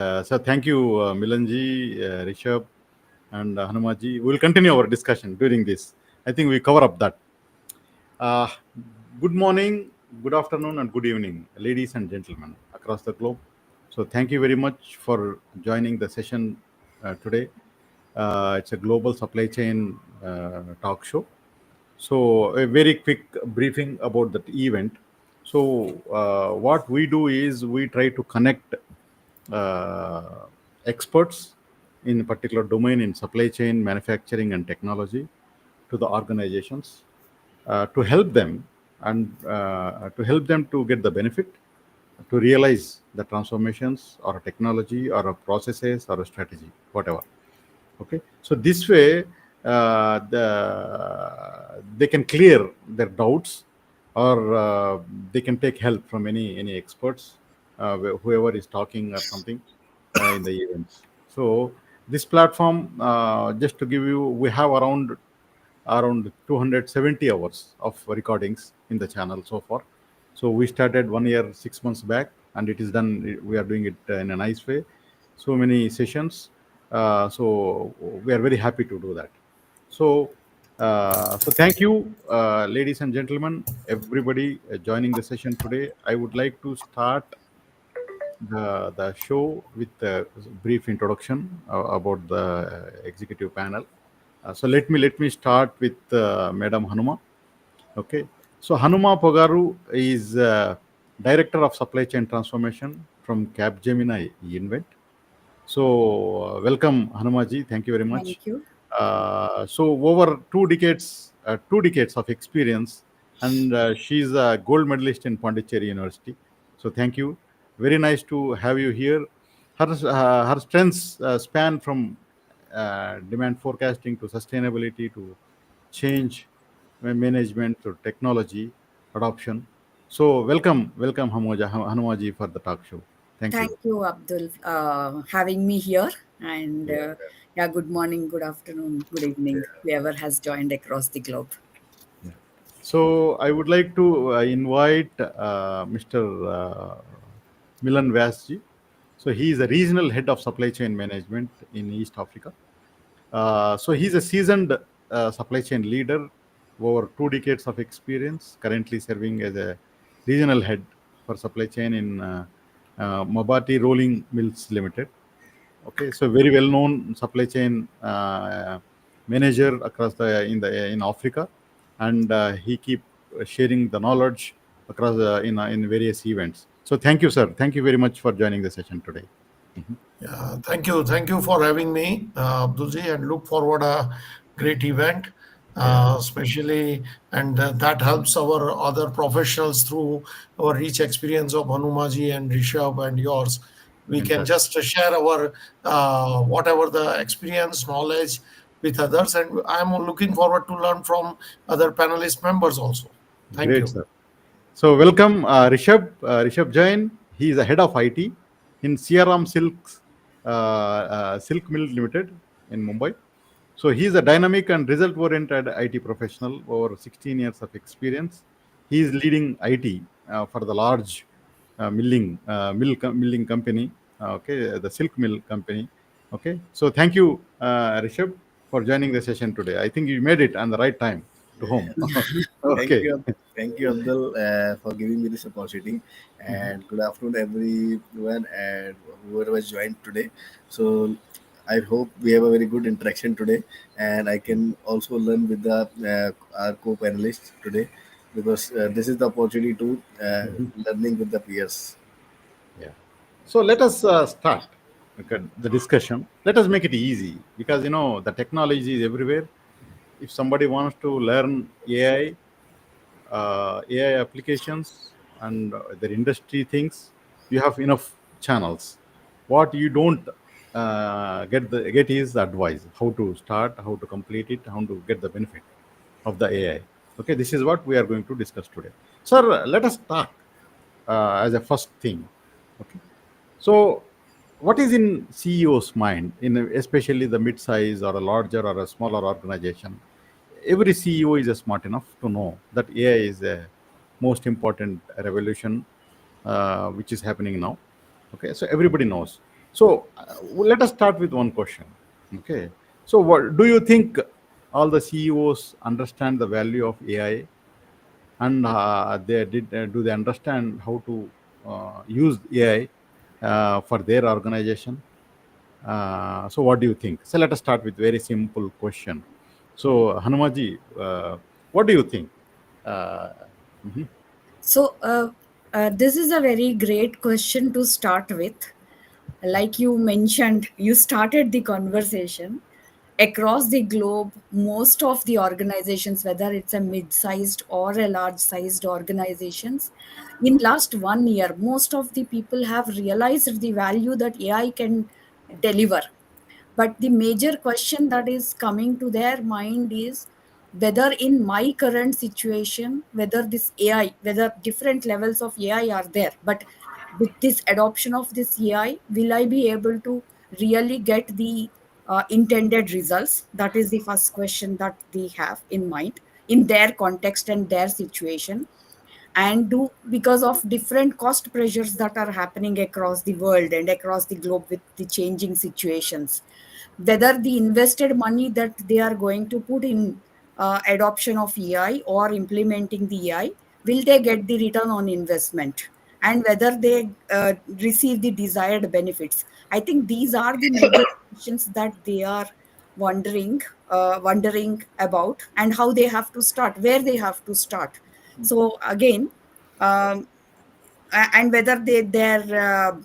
So thank you, Milanji, Rishabh, and Hanumaji. We will continue our discussion during this. I think we cover up that. Uh, Good morning, good afternoon, and good evening, ladies and gentlemen across the globe. So thank you very much for joining the session today. It's a global supply chain talk show. So a very quick briefing about that event. So what we do is we try to connect uh, experts in a particular domain in supply chain, manufacturing, and technology to the organizations to help them and to help them to get the benefit to realize the transformations or a technology or a processes or a strategy, whatever. Okay, so this way they can clear their doubts, or they can take help from any experts, whoever is talking or something in the events. So this platform, just to give you, we have around 270 hours of recordings in the channel so far. So we started 1 year, 6 months back, and it is done. We are doing it in a nice way. So many sessions. So we are very happy to do that. So, so thank you, ladies and gentlemen, everybody joining the session today. I would like to start the show with a brief introduction about the executive panel. So let me start with Madam Hanuma. Okay. So Hanuma Pogaru is Director of Supply Chain Transformation from Capgemini Invent. So welcome, Hanumaji. Thank you very much. Thank you. So over 2 decades of experience, and she's a gold medalist in Pondicherry University. So thank you. Very nice to have you here. Her strengths span from demand forecasting to sustainability to change management to technology adoption. So welcome Hanumaji for the talk show. Thank you. Thank you, Abdul, having me here. And Yeah. yeah, good morning, good afternoon, good evening, whoever has joined across the globe. Yeah. So I would like to invite Mr. Milan Vyasji. So he is a regional head of supply chain management in East Africa. So he's a seasoned supply chain leader, over 2 decades of experience, currently serving as a regional head for supply chain in Mabati Rolling Mills Limited. Okay, so very well known supply chain manager across the in Africa, and he keep sharing the knowledge across in various events. So thank you, sir. Thank you very much for joining the session today. Mhm. Yeah, thank you for having me, Abdulji, and look forward a great event, Yeah, especially and that helps our other professionals through our rich experience of Hanumaji and Rishabh and yours. We can fantastic. just share our whatever the experience, knowledge with others, and I'm looking forward to learn from other panelist members also. Thank Great, you. sir. So welcome, Rishabh Jain. He is a head of IT in Siaram Silk Mill Limited in Mumbai. So he is a dynamic and result-oriented IT professional, over 16 years of experience. He is leading IT for the large milling company. Okay, the silk mill company. Okay, so thank you, Rishabh, for joining the session today. I think you made it on the right time to home. Thank Okay. you, Abdul, for giving me this opportunity. Mhm. And good afternoon, everyone, and whoever has joined today. So, I hope we have a very good interaction today, and I can also learn with the our co-panelists today, because this is the opportunity to Mhm. learning with the peers. Yeah. So let us start, okay, the discussion. Let us make it easy, because the technology is everywhere. If somebody wants to learn AI applications and their industry things, you have enough channels. What you don't get is advice: how to start, how to complete it, how to get the benefit of the AI. Okay, this is what we are going to discuss today. Sir, let us start as a first thing. Okay, so what is in CEO's mind, in especially the mid-size or a larger or a smaller organization? Every CEO is smart enough to know that AI is a most important revolution which is happening now. Okay, so everybody knows. So let us start with one question. Okay. So what do you think all the CEOs understand the value of AI, and they did do they understand how to use AI for their organization? So what do you think? So let us start with very simple question. So Hanumaji, what do you think? Uh, mhm. So, this is a very great question to start with. Like you mentioned, you started the conversation. Across the globe, most of the organizations, whether it's a mid-sized or a large-sized organizations, in last 1 year, most of the people have realized the value that AI can deliver. But the major question that is coming to their mind is whether in my current situation, whether this AI, whether different levels of AI are there, but with this adoption of this AI, will I be able to really get the intended results? That is the first question that they have in mind in their context and their situation. And do, because of different cost pressures that are happening across the world and across the globe with the changing situations, whether the invested money that they are going to put in adoption of AI or implementing the AI, will they get the return on investment, and whether they receive the desired benefits? I think these are the major questions that they are wondering about, and how they have to start, where they have to start. So again, um, and whether their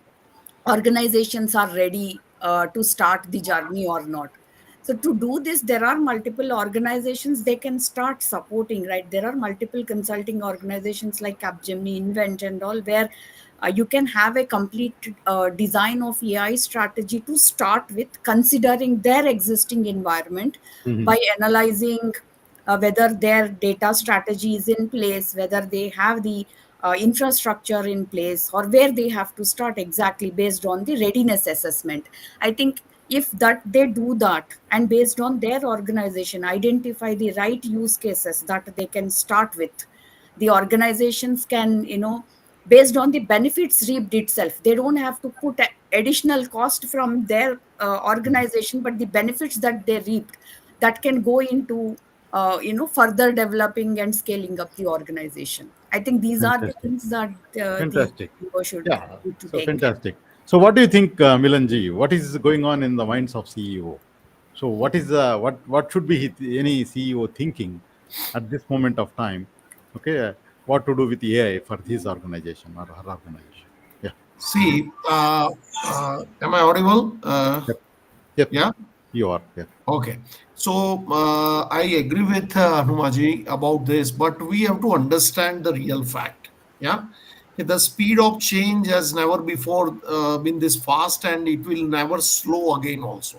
organizations are ready to start the journey or not. So to do this, there are multiple organizations they can start supporting, right? There are multiple consulting organizations like Capgemini, Invent, and all, where you can have a complete design of AI strategy to start with, considering their existing environment, Mhm. by analyzing whether their data strategy is in place, whether they have the infrastructure in place, or where they have to start exactly based on the readiness assessment. I think if that they do that, and based on their organization identify the right use cases that they can start with, the organizations can, based on the benefits reaped itself, they don't have to put additional cost from their organization, but the benefits that they reaped, that can go into further developing and scaling up the organization. I think these are the Fantastic. things that the Fantastic. CEO should Yeah. need to So take care. fantastic. So what do you think, Milanji? What is going on in the minds of CEO? So what should be any CEO thinking at this moment of time? Okay, what to do with AI for his organization or her organization? Yeah. See, am I audible? Yep. Yep. Yeah. You are. Yeah. Okay. So I agree with Hanumaji about this, but we have to understand the real fact. Yeah. The speed of change has never before been this fast, and it will never slow again also.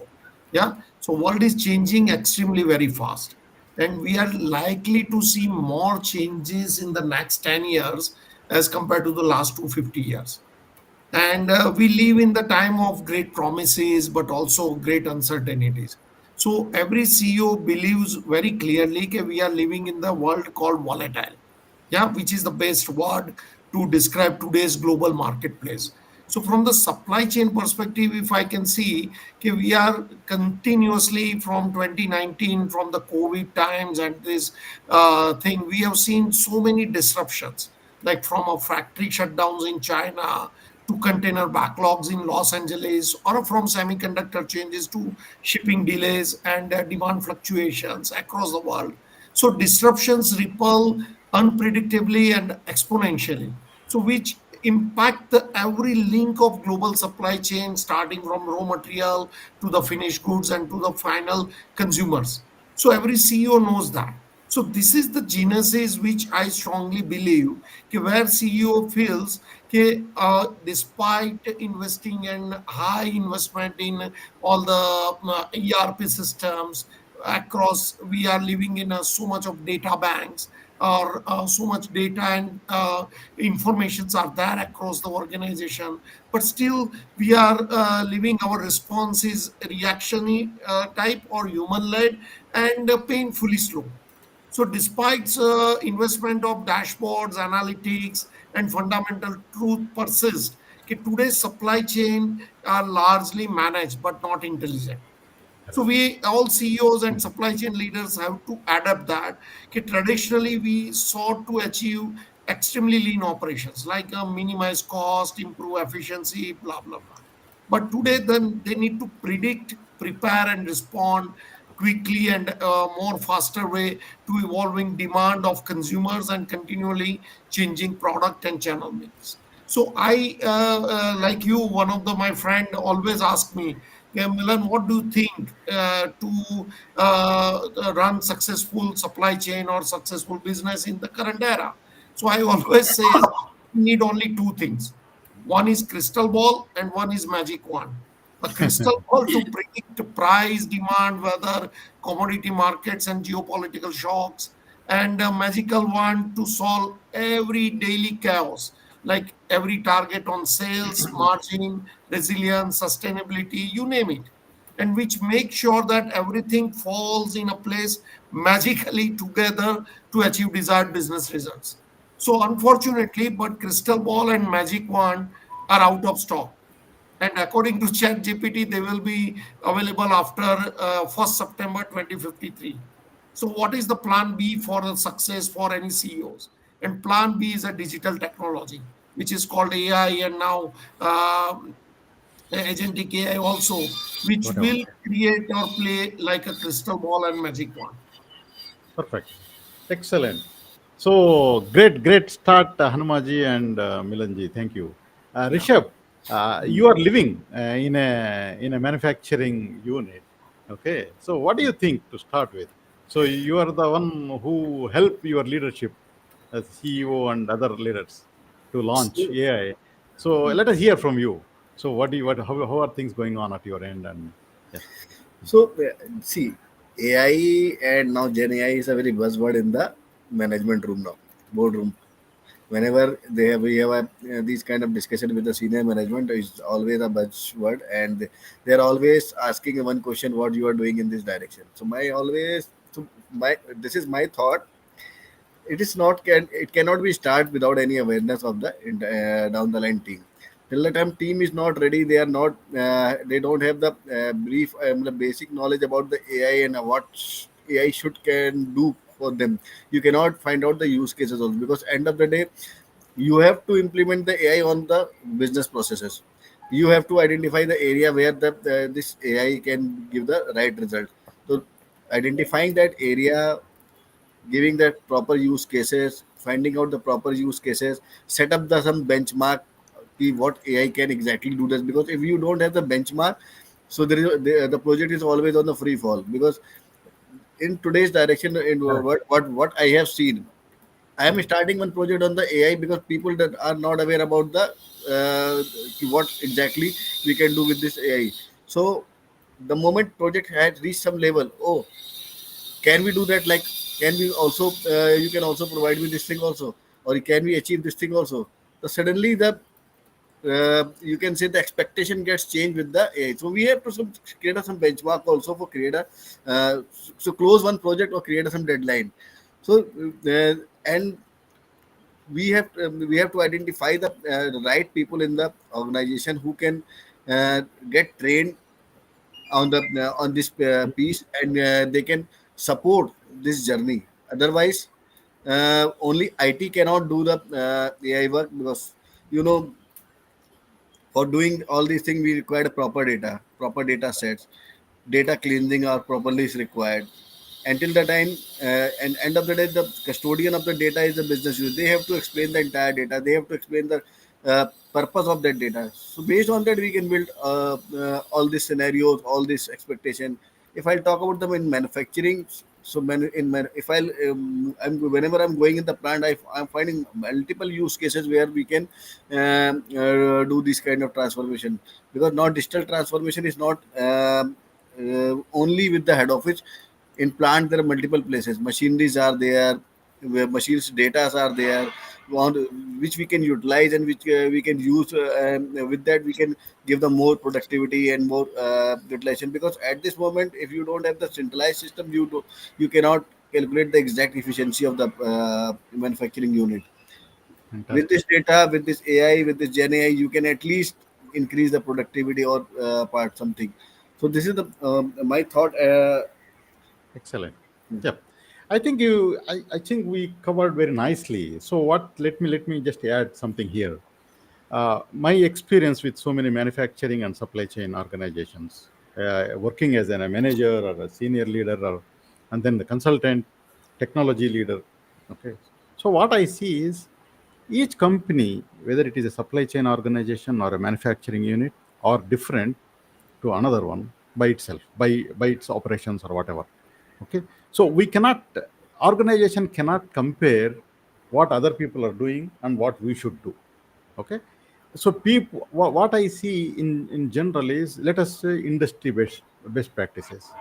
Yeah. So world is changing extremely very fast, and we are likely to see more changes in the next 10 years as compared to the last 250 years. And we live in the time of great promises but also great uncertainties. So every CEO believes very clearly that we are living in the world called volatile, yeah, which is the best word to describe today's global marketplace. So from the supply chain perspective, if I can see, okay, we are continuously from 2019, from the COVID times and this thing, we have seen so many disruptions, like from a factory shutdowns in China to container backlogs in Los Angeles, or from semiconductor changes to shipping delays and demand fluctuations across the world. So disruptions ripple unpredictably and exponentially, so which impact the every link of global supply chain, starting from raw material to the finished goods and to the final consumers. So every CEO knows that. So this is the genesis which I strongly believe, where CEO feels despite investing in high investment in all the ERP systems across, we are living in so much of data banks, or so much data and informations are there across the organization, but still we are living our response is reactionary type or human led and painfully slow. So, despite investment of dashboards, analytics, and fundamental truth persist, कि today's supply chain are largely managed but not intelligent. So we all CEOs and supply chain leaders have to adapt that. Okay, traditionally, we sought to achieve extremely lean operations like minimize cost, improve efficiency, blah blah blah. But today, then they need to predict, prepare, and respond quickly and more faster way to evolving demand of consumers and continually changing product and channel mix. So I, like you, one of my friend always ask me, yeah, Milan, what do you think to run successful supply chain or successful business in the current era? So I always says you need only two things. One is crystal ball and one is magic wand. A crystal ball to predict price, demand, weather, commodity markets, and geopolitical shocks, and a magical wand to solve every daily chaos, like every target on sales, margin, resilience, sustainability, you name it, and which make sure that everything falls in a place magically together to achieve desired business results. So, unfortunately, but crystal ball and magic wand are out of stock. And according to ChatGPT, they will be available after 1st September 2053. So, what is the plan B for the success for any CEOs? And plan B is a digital technology, which is called AI and now agentic AI also, which Whatever. will create or play like a crystal ball and magic wand. Perfect. Excellent. So great start, Hanumaji and Milanji. Thank you. Yeah. Rishabh, you are living in a manufacturing unit. Okay. So what do you think to start with? So you are the one who help your leadership as CEO and other leaders to launch So, AI. So let us hear from you. So what do you what how are things going on at your end? And yes. see, AI and now Gen AI is a very buzzword in the management room now, boardroom. Whenever we have these kind of discussion with the senior management, is always a buzzword, and they are always asking one question: what you are doing in this direction. So my this is my thought. It is not can it cannot be start without any awareness of the down the line team. Till the time team is not ready, they are not they don't have the brief the basic knowledge about the AI and what AI should can do for them. You cannot find out the use cases also, because end of the day you have to implement the AI on the business processes. You have to identify the area where this AI can give the right result. So identifying that area, giving the proper use cases, finding out the proper use cases, set up the some benchmark, what AI can exactly do this. Because if you don't have the benchmark, so the project is always on the free fall. Because in today's direction, in Correct. what I have seen, I am starting one project on the AI because people that are not aware about the what exactly we can do with this AI. So the moment project has reached some level, oh, can we do that? Like, can we also you can also provide me this thing also, or can we achieve this thing also? So suddenly the you can say the expectation gets changed with the AI. So we have to create some benchmark also for create a so close one project or create some deadline. So and we have to identify the right people in the organization who can get trained on this piece, and they can support this journey. Otherwise, only IT cannot do the AI work, because you know, for doing all these things we require proper data sets. Data cleansing are properly is required. Until the time and end of the day, the custodian of the data is the business unit. They have to explain the entire data. They have to explain the purpose of that data. So based on that, we can build all these scenarios, all this expectation. If I talk about them in manufacturing, so if whenever I'm going in the plant, I'm finding multiple use cases where we can do this kind of transformation. Because now digital transformation is not only with the head office. In plant there are multiple places, machineries are there, where machines data are there, which we can utilize and which we can use, and with that we can give them more productivity and more utilization. Because at this moment, if you don't have the centralized system, you cannot calculate the exact efficiency of the manufacturing unit. With Fantastic. this data, with this AI, with this Gen AI, you can at least increase the productivity or part something. So this is the my thought. Excellent. Yep. I think we covered very nicely. So what let me just add something here. My experience with so many manufacturing and supply chain organizations, working as a manager or a senior leader, and then the consultant, technology leader. Okay. So what I see is each company, whether it is a supply chain organization or a manufacturing unit, are different to another one by itself, by its operations or whatever. Okay. So we cannot, organization cannot compare what other people are doing and what we should do. Okay. So people, what I see in general is, let us say, industry best practices.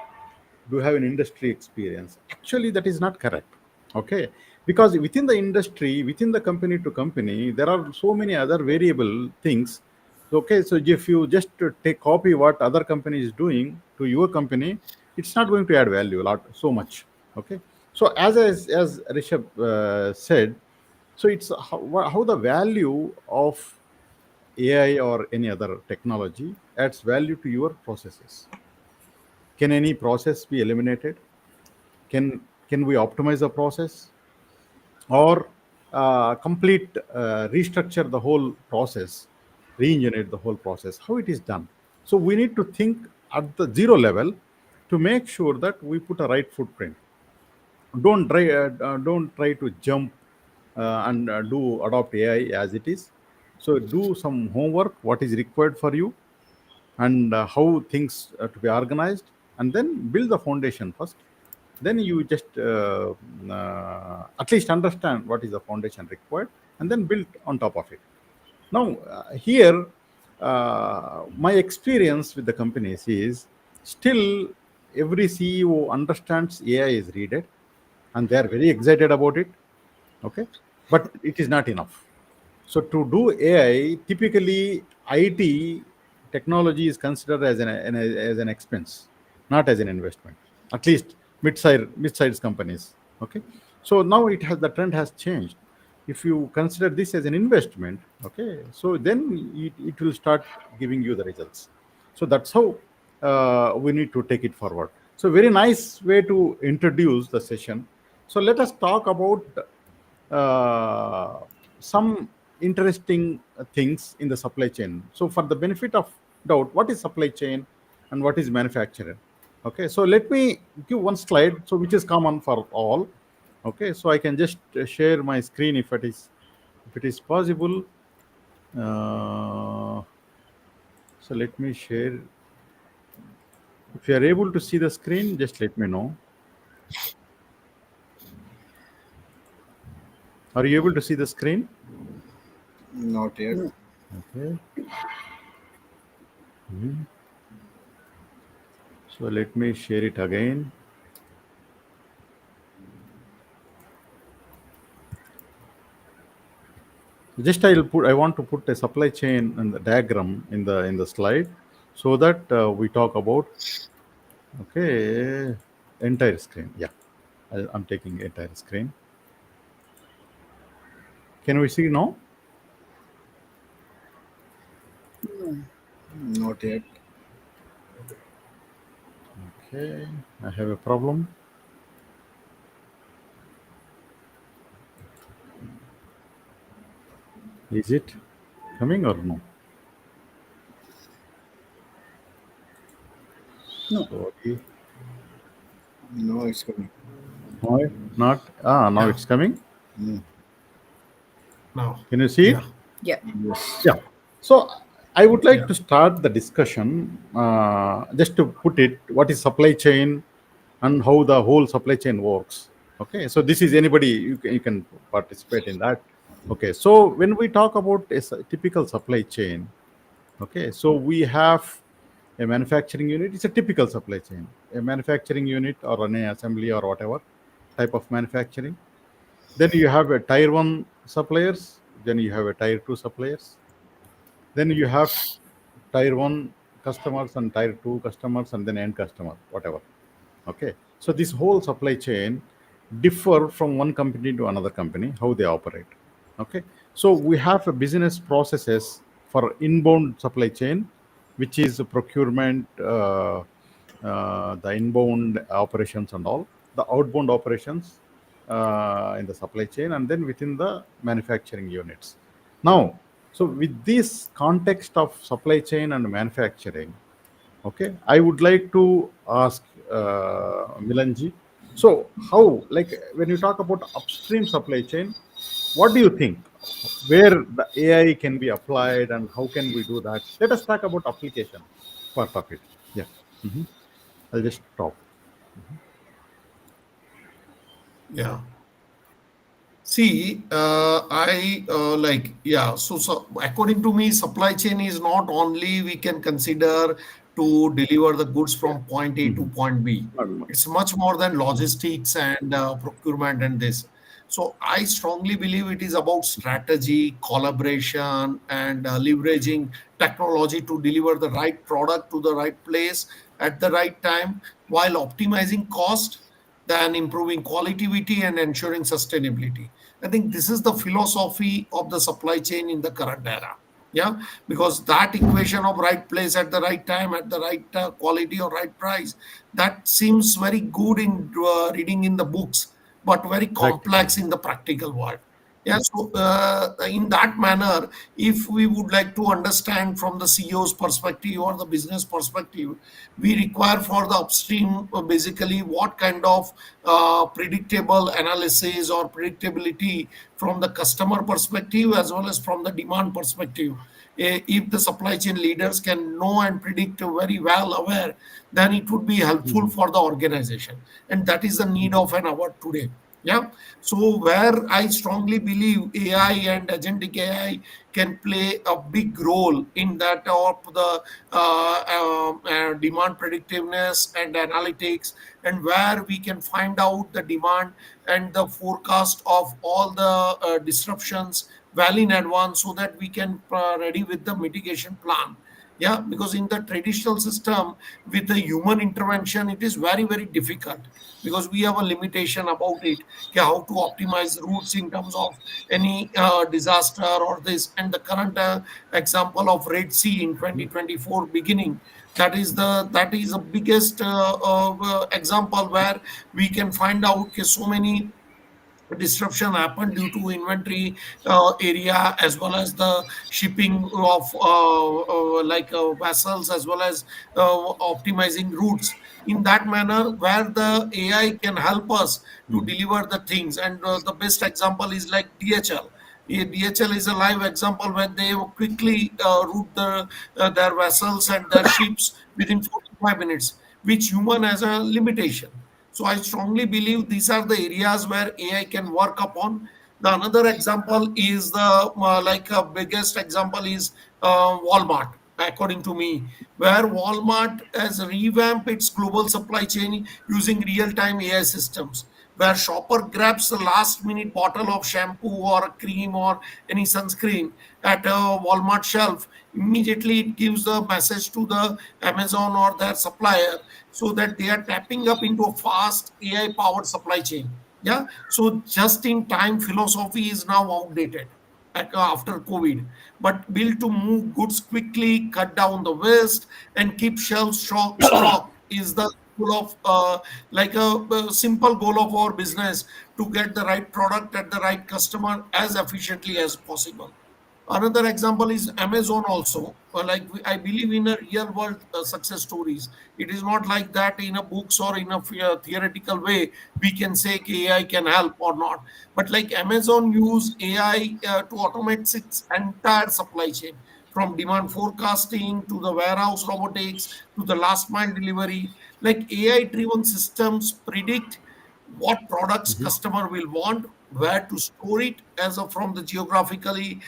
Do you have an industry experience? Actually that is not correct. Okay. Because within the industry, within the company to company, there are so many other variable things. Okay. So if you just take copy what other company is doing to your company, it's not going to add value a lot, so much. Okay. So as Rishabh said, so it's how the value of AI or any other technology adds value to your processes. Can any process be eliminated? Can we optimize the process, or complete restructure the whole process, re-engineer the whole process? How it is done? So we need to think at the zero level to make sure that we put a right footprint. Don't try to jump and do adopt AI as it is. So do some homework, what is required for you, and how things to be organized, and then build the foundation first. Then you just at least understand what is the foundation required, and then build on top of it. Now here, my experience with the companies is, still every CEO understands AI is needed, and they are very excited about it. Okay. But it is not enough. So to do AI, typically IT technology is considered as an expense, not as an investment. At least mid-sized companies. Okay. So now the trend has changed. If you consider this as an investment, okay, so then it will start giving you the results. So that's how we need to take it forward. So very nice way to introduce the session. So let us talk about some interesting things in the supply chain. So, for the benefit of doubt, what is supply chain and what is manufacturer? Okay, so let me give one slide, so which is common for all. Okay, so I can just share my screen if it is possible. Uh, so let me share. If you are able to see the screen, just let me know. Are you able to see the screen? Not yet. No. Okay. Mhm. So let me share it again. Just I want to put a supply chain and the diagram in the slide, so that we talk about, okay, entire screen. Yeah, I'm taking entire screen. Can we see now? No. Not yet. Okay, I have a problem. Is it coming or no? No. Sorry. No, it's coming. No, not. Now Yeah. it's coming. Mm. Now. Can you see Yeah. it? Yeah. Yes. Yeah. So I would like Yeah. to start the discussion, just to put it, what is supply chain and how the whole supply chain works. Okay. So this is anybody, you can participate in that. Okay. So when we talk about typical supply chain, okay, so we have a manufacturing unit. It's a typical supply chain. A manufacturing unit or an assembly or whatever type of manufacturing. Then you have a tier one suppliers. Then you have a tier two suppliers. Then you have tier one customers and tier two customers, and then end customer, whatever. Okay. So this whole supply chain differ from one company to another company, how they operate. Okay. So we have a business processes for inbound supply chain, which is procurement, the inbound operations and all, the outbound operations in the supply chain, and then within the manufacturing units. Now, so with this context of supply chain and manufacturing, okay, I would like to ask Milanji. So, how, like, when you talk about upstream supply chain, what do you think? Where the AI can be applied and how can we do that? Let us talk about application part of it. Yeah. hmm I'll just stop. Yeah. See, I like, yeah. So according to me, supply chain is not only we can consider to deliver the goods from point A to hmm point B. It's much more than logistics and procurement and this. So I strongly believe it is about strategy, collaboration, and leveraging technology to deliver the right product to the right place at the right time while optimizing cost, than improving quality and ensuring sustainability. I think this is the philosophy of the supply chain in the current era. Yeah, because that equation of right place at the right time, at the right quality or right price, that seems very good in reading in the books, but very Right. complex in the practical world. Yeah, so in that manner, if we would like to understand from the CEO's perspective or the business perspective, we require for the upstream basically what kind of predictable analysis or predictability from the customer perspective as well as from the demand perspective. If the supply chain leaders can know and predict very well aware, then it would be helpful hmm for the organization, and that is the need of an hour today. Yeah. So where I strongly believe AI and agentic AI can play a big role in that of the demand predictiveness and analytics, and where we can find out the demand and the forecast of all the disruptions well in advance so that we can ready with the mitigation plan. Yeah, because in the traditional system with the human intervention, it is very difficult because we have a limitation about it. Okay, how to optimize routes in terms of any disaster or this, and the current example of Red Sea in 2024 beginning, that is the biggest example where we can find out okay, so many disruption happened due to inventory area as well as the shipping of vessels as well as optimizing routes in that manner where the AI can help us to deliver the things. And the best example is like DHL. DHL is a live example where they quickly route their vessels and their ships within 45 minutes, which human has a limitation. So I strongly believe these are the areas where AI can work upon. The another example is the biggest example is Walmart, according to me, where Walmart has revamped its global supply chain using real-time AI systems, where shopper grabs the last-minute bottle of shampoo or a cream or any sunscreen at a Walmart shelf. Immediately, it gives the message to the Amazon or their supplier so that they are tapping up into a fast AI powered supply chain. Yeah. So just in time philosophy is now outdated after COVID, but built to move goods quickly, cut down the waste, and keep shelves stocked is the goal of a simple goal of our business to get the right product at the right customer as efficiently as possible. Another example is Amazon also. I believe in a real world success stories. It is not like that in a books or in a theoretical way we can say AI can help or not. But like Amazon use AI to automate its entire supply chain from demand forecasting to the warehouse robotics to the last mile delivery. Like AI driven systems predict what products customer will want, where to store it as of from the geographically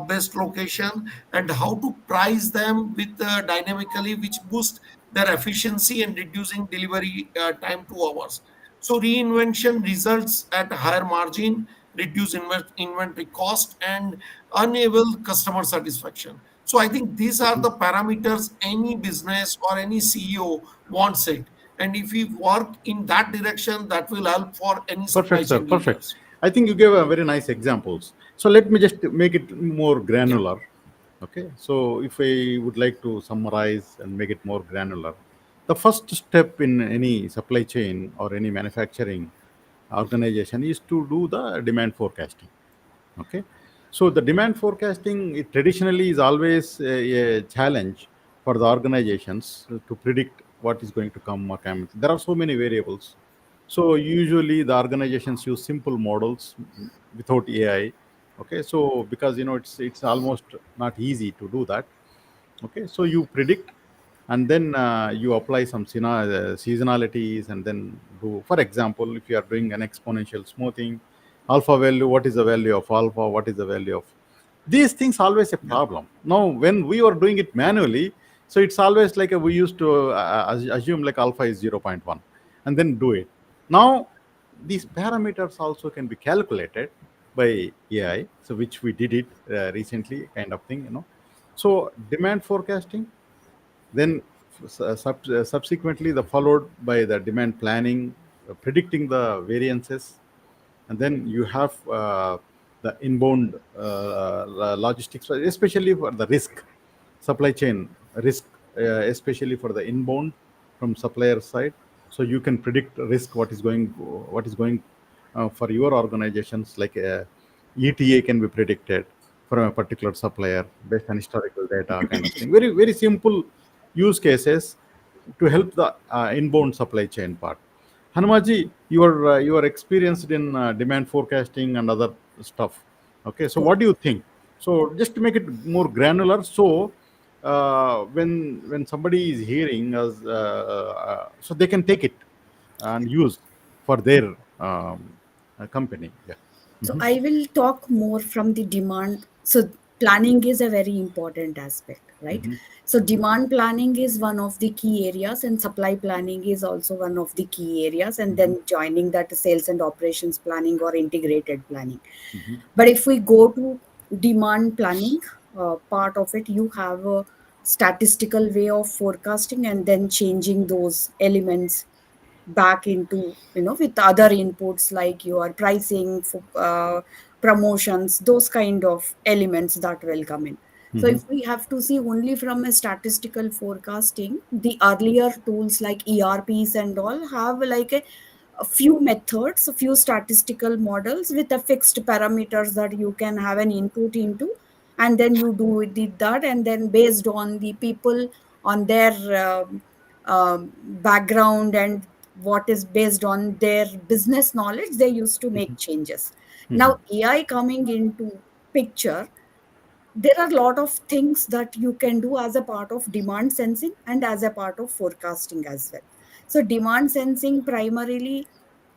best location, and how to price them with dynamically, which boost their efficiency and reducing delivery time to hours. So reinvention results at higher margin, reduce inventory cost, and enable customer satisfaction. So I think these are the parameters any business or any CEO wants it. And if we work in that direction, that will help for any supply Perfect, sir. chain Perfect. leaders. I think you gave a very nice examples. So let me just make it more granular. Okay, so if I would like to summarize and make it more granular, the first step in any supply chain or any manufacturing organization is to do the demand forecasting. Okay, so the demand forecasting, it traditionally is always a challenge for the organizations to predict what is going to come or come. There are so many variables. So usually the organizations use simple models without AI. Okay, so because it's almost not easy to do that. Okay, so you predict, and then you apply some seasonalities, and then do, for example, if you are doing an exponential smoothing, alpha value, what is the value of alpha, what is the value of these things, always a Yeah. problem. Now when we were doing it manually, so it's always like we used to assume like alpha is zero point 0.1 and then do it. Now these parameters also can be calculated by AI, so which we did it recently, kind of thing. So demand forecasting, then subsequently the followed by the demand planning, predicting the variances, and then you have the inbound logistics, especially for the risk, supply chain risk, especially for the inbound from supplier side. So you can predict risk, what is going for your organizations, like ETA can be predicted from a particular supplier based on historical data, kind of thing. Very very simple use cases to help the inbound supply chain part. Hanumaji, you are experienced in demand forecasting and other stuff. Okay, so what do you think? So just to make it more granular, so when somebody is hearing us, so they can take it and use for their company. Yeah. So Hmm. I will talk more from the demand. So planning is a very important aspect, right? Hmm. So demand planning is one of the key areas, and supply planning is also one of the key areas, and Hmm. then joining that sales and operations planning or integrated planning. Hmm. But if we go to demand planning, part of it, you have a statistical way of forecasting and then changing those elements back into, with other inputs like your pricing, promotions, those kind of elements that will come in. So Hmm. if we have to see only from a statistical forecasting, the earlier tools like ERPs and all have like a few methods, a few statistical models with a fixed parameters that you can have an input into, and then you do it with that, and then based on the people, on their background, and what is based on their business knowledge, they used to make changes. Hmm. Now AI coming into picture, there are a lot of things that you can do as a part of demand sensing and as a part of forecasting as well. So demand sensing primarily,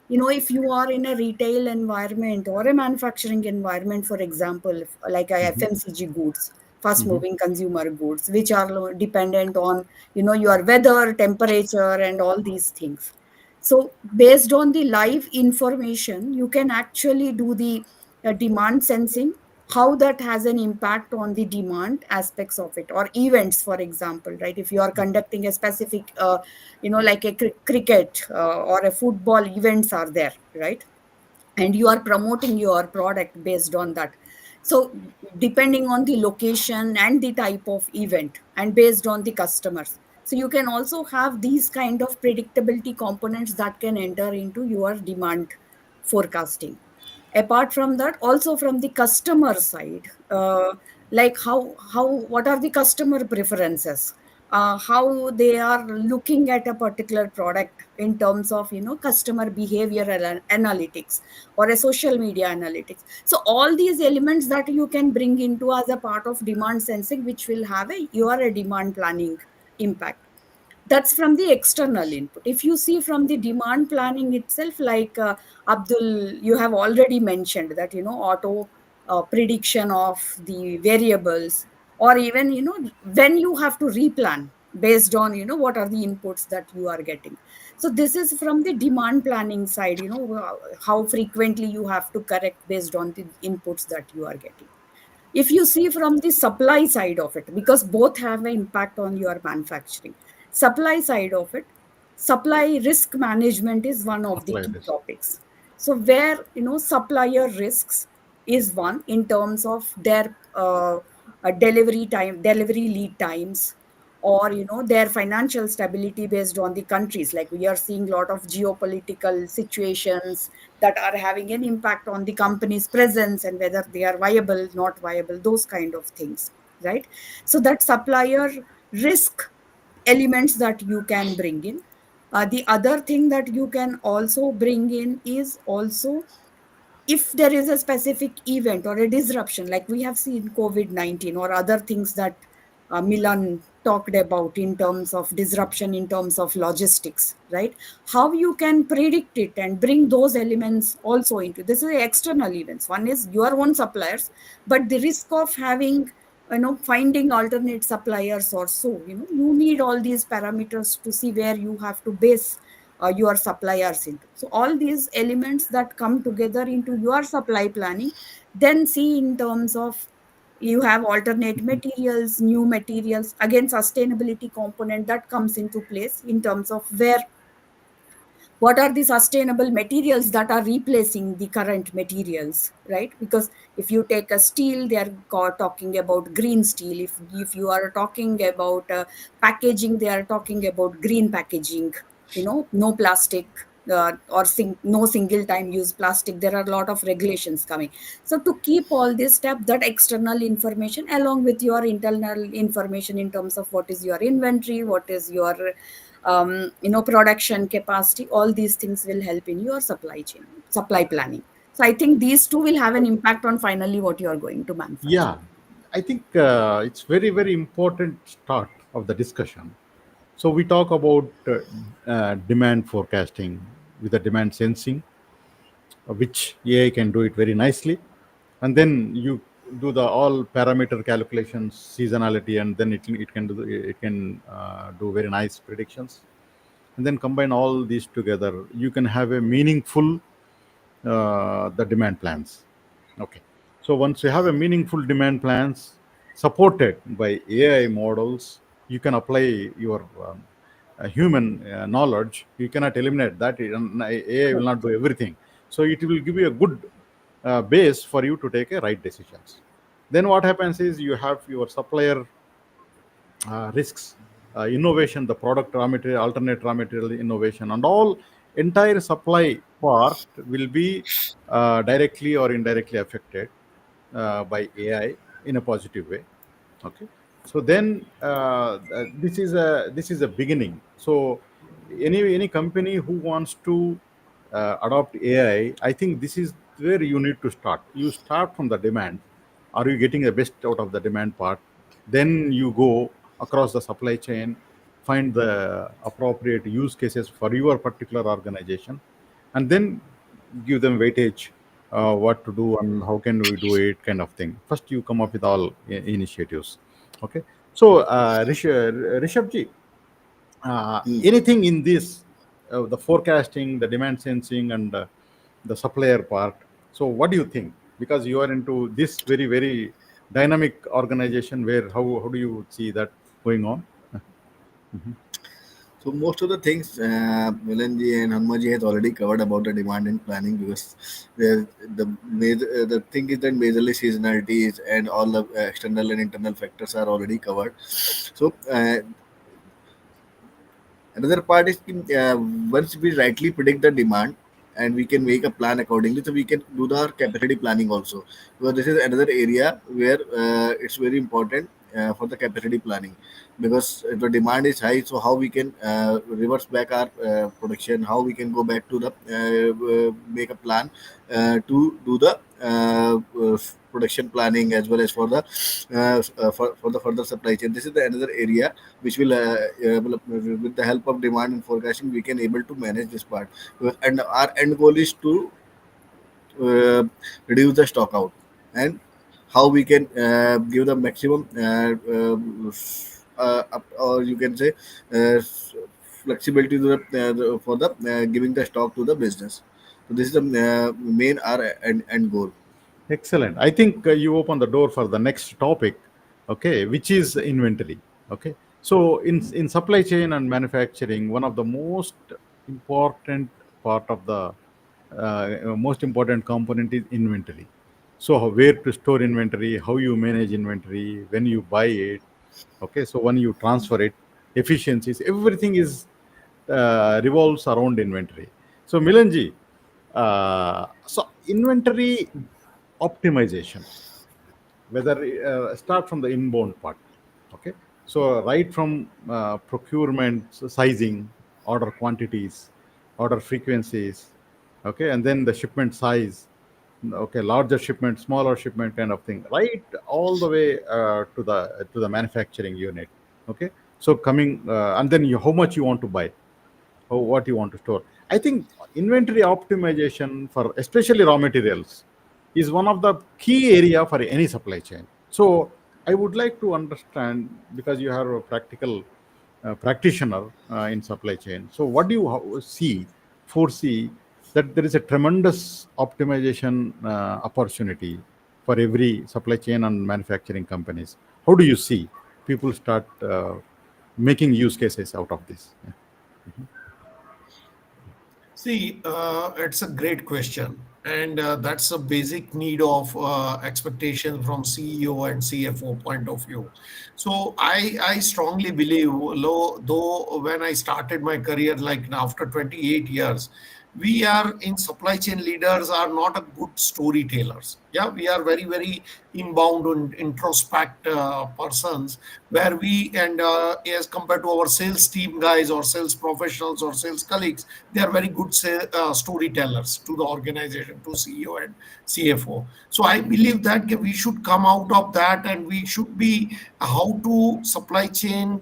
if you are in a retail environment or a manufacturing environment, for example, like a Hmm. FMCG goods, fast Hmm. moving consumer goods, which are dependent on, your weather, temperature, and all these things. So based on the live information, you can actually do the demand sensing, how that has an impact on the demand aspects of it, or events, for example, right? If you are conducting a specific like a cricket or a football events are there, right? And you are promoting your product based on that. So depending on the location and the type of event and based on the customers, so you can also have these kind of predictability components that can enter into your demand forecasting. Apart from that, also from the customer side, like how what are the customer preferences, how they are looking at a particular product in terms of, customer behavior analytics or a social media analytics. So all these elements that you can bring into as a part of demand sensing, which will have a demand planning impact. That's from the external input. If you see from the demand planning itself, like Abdul, you have already mentioned that, auto prediction of the variables, or even, when you have to replan based on, what are the inputs that you are getting. So this is from the demand planning side, how frequently you have to correct based on the inputs that you are getting. If you see from the supply side of it, because both have an impact on your manufacturing, supply side of it, supply risk management is one of the Apply key this. topics. So where, supplier risks is one in terms of their delivery lead times, or their financial stability based on the countries. Like we are seeing a lot of geopolitical situations that are having an impact on the company's presence and whether they are viable, not viable, those kind of things, right? So that supplier risk elements that you can bring in. The other thing that you can also bring in is also, if there is a specific event or a disruption, like we have seen COVID-19 or other things that Milan talked about in terms of disruption, in terms of logistics, right? How you can predict it and bring those elements also into this is external events. One is your own suppliers, but the risk of having, finding alternate suppliers or so, you need all these parameters to see where you have to base your suppliers into. So all these elements that come together into your supply planning, then see in terms of, you have alternate materials, new materials, again sustainability component that comes into place in terms of where, what are the sustainable materials that are replacing the current materials, right? Because if you take a steel, they are talking about green steel. If you are talking about packaging, they are talking about green packaging, no plastic, no single time use plastic. There are a lot of regulations coming. So to keep all this step, that external information along with your internal information in terms of what is your inventory, what is your production capacity, all these things will help in your supply chain, supply planning. So I think these two will have an impact on finally what you are going to manufacture. Yeah, I think it's very, very important start of the discussion. So we talk about demand forecasting with the demand sensing, which AI can do it very nicely, and then you do the all parameter calculations, seasonality, and then it can do very nice predictions, and then combine all these together. You can have a meaningful the demand plans. Okay. So once you have a meaningful demand plans supported by AI models, you can apply your human knowledge. You cannot eliminate that. AI will not do everything. So it will give you a good base for you to take a right decisions. Then what happens is you have your supplier risks, innovation, the product raw material, alternate raw material innovation, and all entire supply part will be directly or indirectly affected by AI in a positive way. Okay, so then this is a beginning. So any company who wants to adopt AI, I think this is where you need to start. You start from the demand. Are you getting the best out of the demand part? Then you go across the supply chain, find the appropriate use cases for your particular organization, and then give them weightage, what to do and how can we do it, kind of thing. First you come up with all initiatives. Okay, so Rishabh ji, Hmm. anything in this, the forecasting, the demand sensing, and the supplier part. So what do you think, because you are into this very, very dynamic organization, where how do you see that going on? Mhm. So most of the things Milanji and Hanmaji has already covered about the demand and planning, because the thing is that majorly seasonalities and all the external and internal factors are already covered. So another part is once we rightly predict the demand and we can make a plan accordingly, so we can do the capacity planning also. Because this is another area where it's very important for the capacity planning. Because if the demand is high, so how we can reverse back our production, how we can go back to the make a plan to do the production planning as well as for the for the further supply chain. This is the another area which will with the help of demand and forecasting we can able to manage this part. And our end goal is to uh, reduce the stock out, and how we can give the maximum or you can say uh, flexibility to for the giving the stock to the business. So this is the main our end goal. Excellent. I think you open the door for the next topic, okay, which is inventory. Okay, so in supply chain and manufacturing, one of the most important part of the most important component is inventory. So where to store inventory, how you manage inventory, when you buy it, okay, so when you transfer it, efficiencies, everything is revolves around inventory. So Milanji, so inventory optimization, whether start from the inbound part, okay, so right from procurement, sizing, order quantities, order frequencies, okay, and then the shipment size, okay, larger shipment, smaller shipment, kind of thing, right, all the way to the manufacturing unit, okay. So coming and then how much you want to buy, what you want to store. I think inventory optimization for especially raw materials is one of the key area for any supply chain. So I would like to understand, because you are a practical practitioner in supply chain. So what do you foresee that there is a tremendous optimization opportunity for every supply chain and manufacturing companies? How do you see people start making use cases out of this? Yeah. See, it's a great question, and that's a basic need of expectation from CEO and CFO point of view. So I strongly believe, though when I started my career, like after 28 years, we are in supply chain leaders are not a good storytellers. Yeah, we are very inbound and introspect persons, where we and as compared to our sales team guys or sales professionals or sales colleagues, they are very good storytellers to the organization, to CEO and CFO. So I believe that we should come out of that, and we should be how to supply chain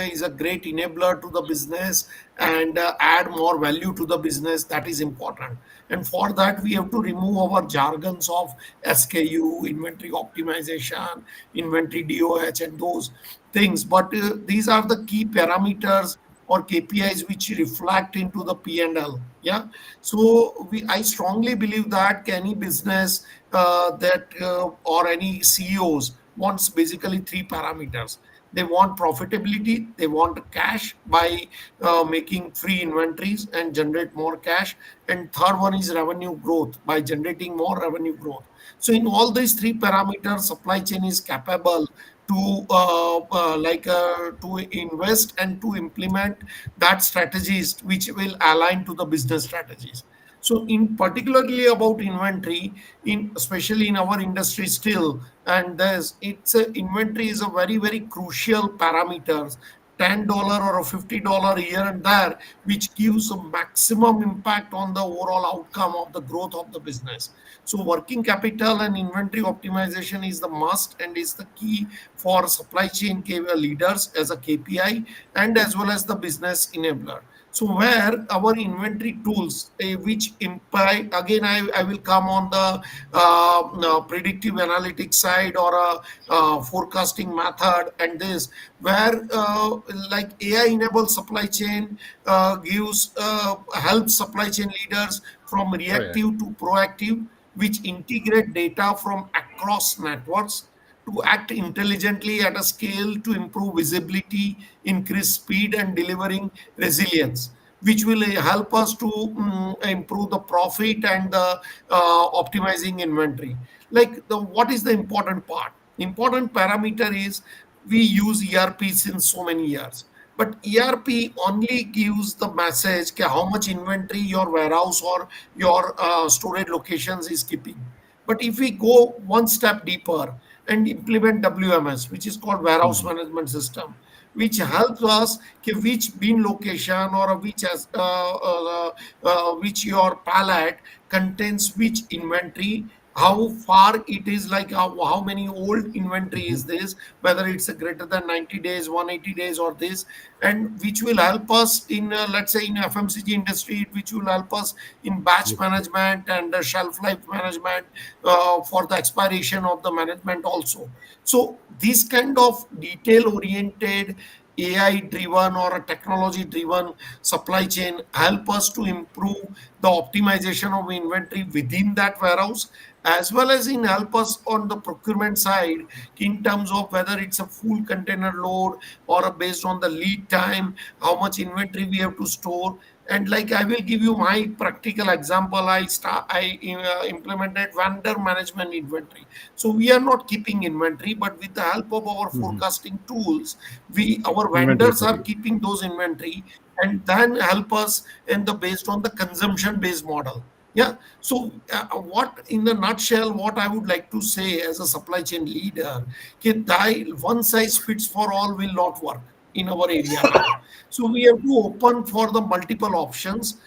is a great enabler to the business, and add more value to the business. That is important. And for that, we have to remove our jargons of SKU, inventory optimization, inventory DOH, and those things. But these are the key parameters or KPIs which reflect into the P&L. Yeah. So I strongly believe that any business or any CEOs wants basically three parameters. They want profitability, they want cash by making free inventories and generate more cash, and third one is revenue growth by generating more revenue growth. So in all these three parameters, supply chain is capable to to invest and to implement that strategies which will align to the business strategies. So in particularly about inventory, in especially in our industry still, and there's it's a, inventory is a very crucial parameters. $10 or a $50 here and there, which gives a maximum impact on the overall outcome of the growth of the business. So working capital and inventory optimization is the must and is the key for supply chain leaders as a KPI, and as well as the business enabler. So where our inventory tools, which imply again, I will come on the predictive analytics side or a forecasting method, and this where like AI enabled supply chain gives helps supply chain leaders from Oh yeah. reactive to proactive, which integrate data from across networks to act intelligently at a scale to improve visibility, increase speed, and delivering resilience, which will help us to improve the profit and the optimizing inventory. Like the what is the important part? Important parameter is we use ERP since so many years. But ERP only gives the message how much inventory your warehouse or your storage locations is keeping. But if we go one step deeper and implement WMS, which is called warehouse Mhm. management system, which helps us which bin location or which your pallet contains which inventory, how far it is, like how many old inventory is this, whether it's a greater than 90 days, 180 days, or this, and which will help us in let's say in FMCG industry, which will help us in batch Yes. management and shelf life management for the expiration of the management also. So this kind of detail oriented AI driven or a technology driven supply chain help us to improve the optimization of inventory within that warehouse, as well as in help us on the procurement side in terms of whether it's a full container load or based on the lead time, how much inventory we have to store. And like I will give you my practical example. I implemented vendor management inventory. So we are not keeping inventory, but with the help of our Mhm. forecasting tools, we our Inventory vendors for are you. keeping those inventory and then help us in the based on the consumption based model. Yeah. So what in the nutshell, what I would like to say as a supply chain leader, one size fits for all will not work in our area now. So we have to open for the multiple options,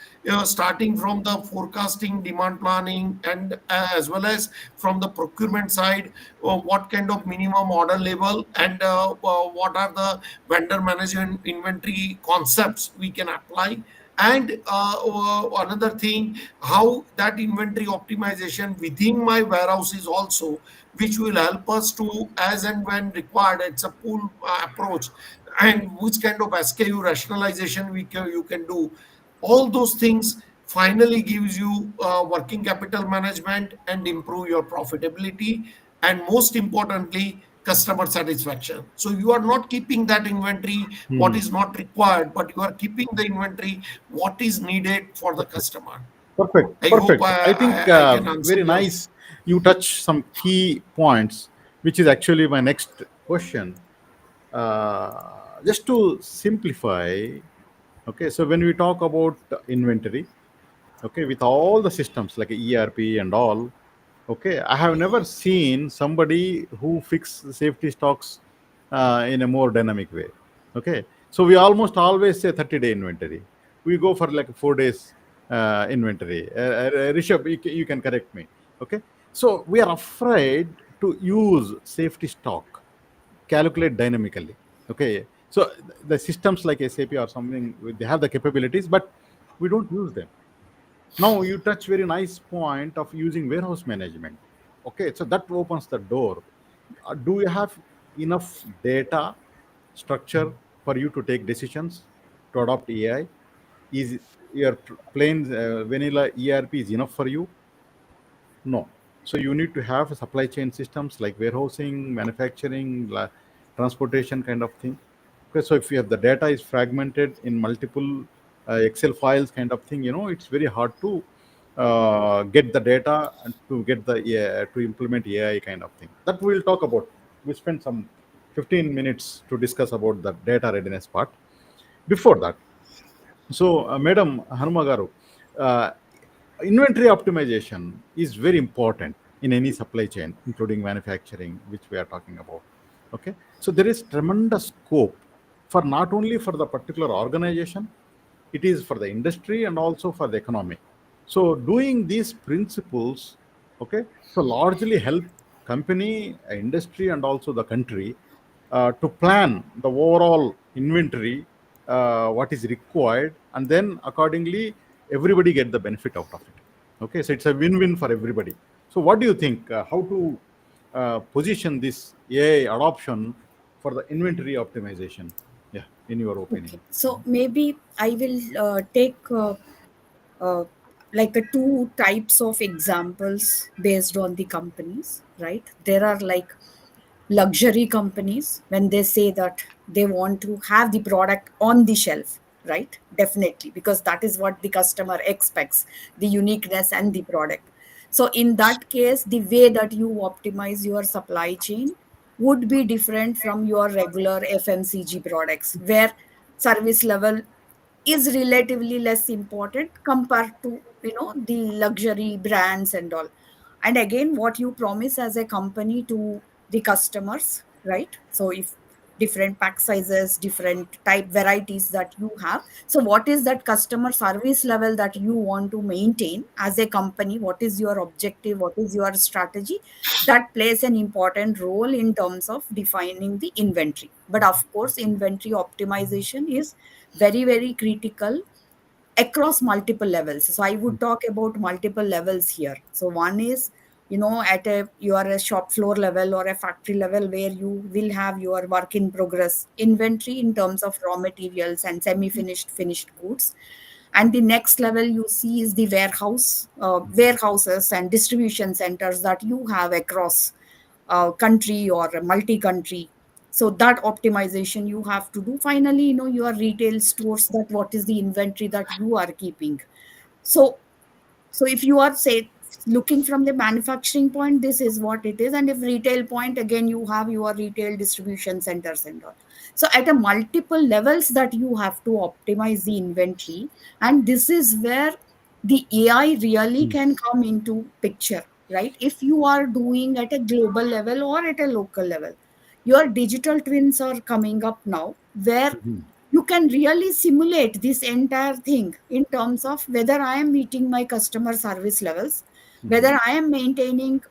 starting from the forecasting, demand planning, and as well as from the procurement side, what kind of minimum order level and what are the vendor management inventory concepts we can apply. And another thing, how that inventory optimization within my warehouse is also, which will help us to, as and when required, it's a pull approach, and which kind of SKU rationalization you can do. All those things finally gives you working capital management and improve your profitability, and most importantly, customer satisfaction. So you are not keeping that inventory what Mhm. is not required, but you are keeping the inventory what is needed for the Perfect. customer. Perfect. I hope Perfect. I think I can answer very your. nice. You touch some key points, which is actually my next question. Just to simplify, okay, so when we talk about inventory, okay, with all the systems like ERP and all, okay, I have never seen somebody who fix the safety stocks in a more dynamic way. Okay, so we almost always say 30-day inventory. We go for like 4 days inventory. Rishabh, you can correct me. Okay, so we are afraid to use safety stock, calculate dynamically. Okay, so the systems like SAP or something, they have the capabilities, but we don't use them. Now you touch very nice point of using warehouse management. Okay, so that opens the door. Do you have enough data structure for you to take decisions to adopt AI? Is your plain vanilla ERP is enough for you? No. So you need to have supply chain systems like warehousing, manufacturing, transportation kind of thing. Okay, so if you have the data is fragmented in multiple Excel files kind of thing, it's very hard to get the data and to get the to implement AI kind of thing. That we'll talk about. We spent some 15 minutes to discuss about the data readiness part. Before that, so, Madam Hanumagaru, uh, inventory optimization is very important in any supply chain, including manufacturing, which we are talking about. Okay, so there is tremendous scope for not only for the particular organization, it is for the industry and also for the economy. So, doing these principles, okay, so largely help company, industry, and also the country to plan the overall inventory, what is required, and then accordingly everybody get the benefit out of it. Okay, so it's a win-win for everybody. So what do you think, how to position this AI adoption for the inventory optimization? Yeah, in your opinion. Okay, so maybe I will take uh, like two types of examples based on the companies, right? There are like luxury companies when they say that they want to have the product on the shelf, right? Definitely, because that is what the customer expects, the uniqueness and the product. So in that case, the way that you optimize your supply chain would be different from your regular FMCG products, where service level is relatively less important compared to the luxury brands and all. And again, what you promise as a company to the customers, right? So if different pack sizes, different type varieties that you have, so what is that customer service level that you want to maintain as a company? What is your objective? What is your strategy? That plays an important role in terms of defining the inventory. But of course, inventory optimization is very, very critical across multiple levels. So I would talk about multiple levels here. So one is, at a you are a shop floor level or a factory level, where you will have your work in progress inventory in terms of raw materials and semi finished finished goods. And the next level you see is the warehouses and distribution centers that you have across country or multi-country. So that optimization you have to do. Finally, your retail stores, that what is the inventory that you are keeping. So so if you are, say, looking from the manufacturing point, this is what it is. And if retail point, again, you have your retail distribution centers and all. So at a multiple levels that you have to optimize the inventory. And this is where the AI really can come into picture, right? If you are doing at a global level or at a local level, your digital twins are coming up now, where you can really simulate this entire thing in terms of whether I am meeting my customer service levels, whether I am maintaining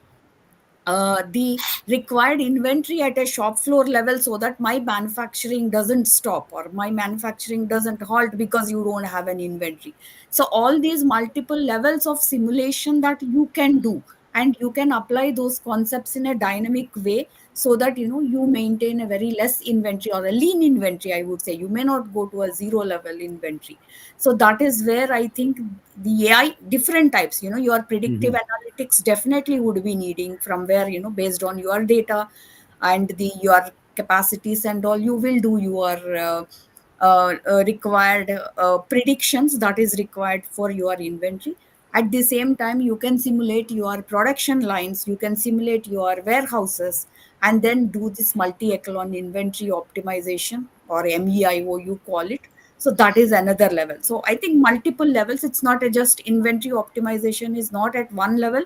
the required inventory at a shop floor level, so that my manufacturing doesn't stop or my manufacturing doesn't halt because you don't have an inventory. So all these multiple levels of simulation that you can do, and you can apply those concepts in a dynamic way, so that you maintain a very less inventory or a lean inventory, I would say. You may not go to a zero level inventory. So that is where I think the AI, different types, your predictive analytics definitely would be needing, from where, based on your data and your capacities and all, you will do your required predictions that is required for your inventory. At the same time, you can simulate your production lines, you can simulate your warehouses, and then do this multi-echelon inventory optimization, or MEIO you call it. So that is another level. So I think multiple levels, it's not a just inventory optimization is not at one level.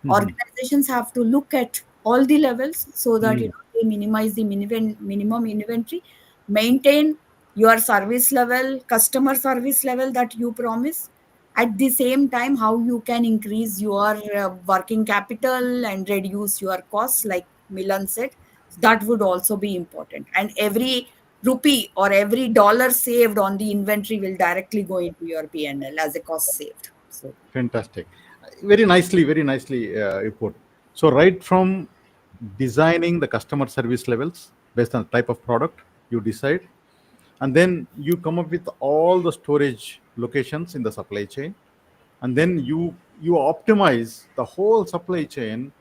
Organizations have to look at all the levels, so that they minimize the minimum inventory, maintain your service level, customer service level that you promise. At the same time, how you can increase your working capital and reduce your costs, like Milan said. That would also be important. And every rupee or every dollar saved on the inventory will directly go into your PNL as a cost saved. So Fantastic. Very nicely you put. So, right from designing the customer service levels based on the type of product you decide, and then you come up with all the storage locations in the supply chain, and then you optimize the whole supply chain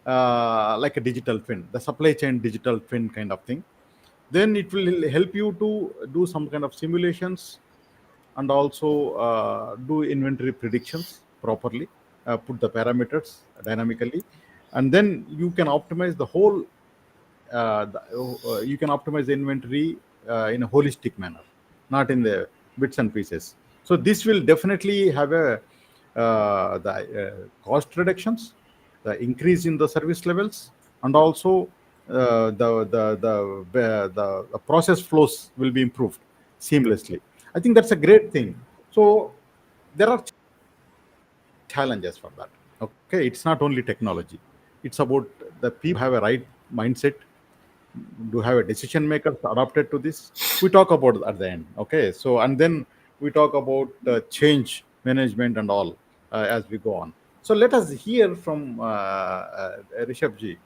like a digital twin, the supply chain digital twin kind of thing. Then it will help you to do some kind of simulations, and also do inventory predictions properly, put the parameters dynamically, and then you can optimize the whole you can optimize the inventory in a holistic manner, not in the bits and pieces. So this will definitely have a the cost reductions, the increase in the service levels, and also the process flows will be improved seamlessly. I think that's a great thing. So there are challenges for that. Okay, it's not only technology, it's about the people have a right mindset, do have a decision makers adapted to this. We talk about at the end. Okay, so and then we talk about change management and all as we go on. So let us hear from Rishabh ji.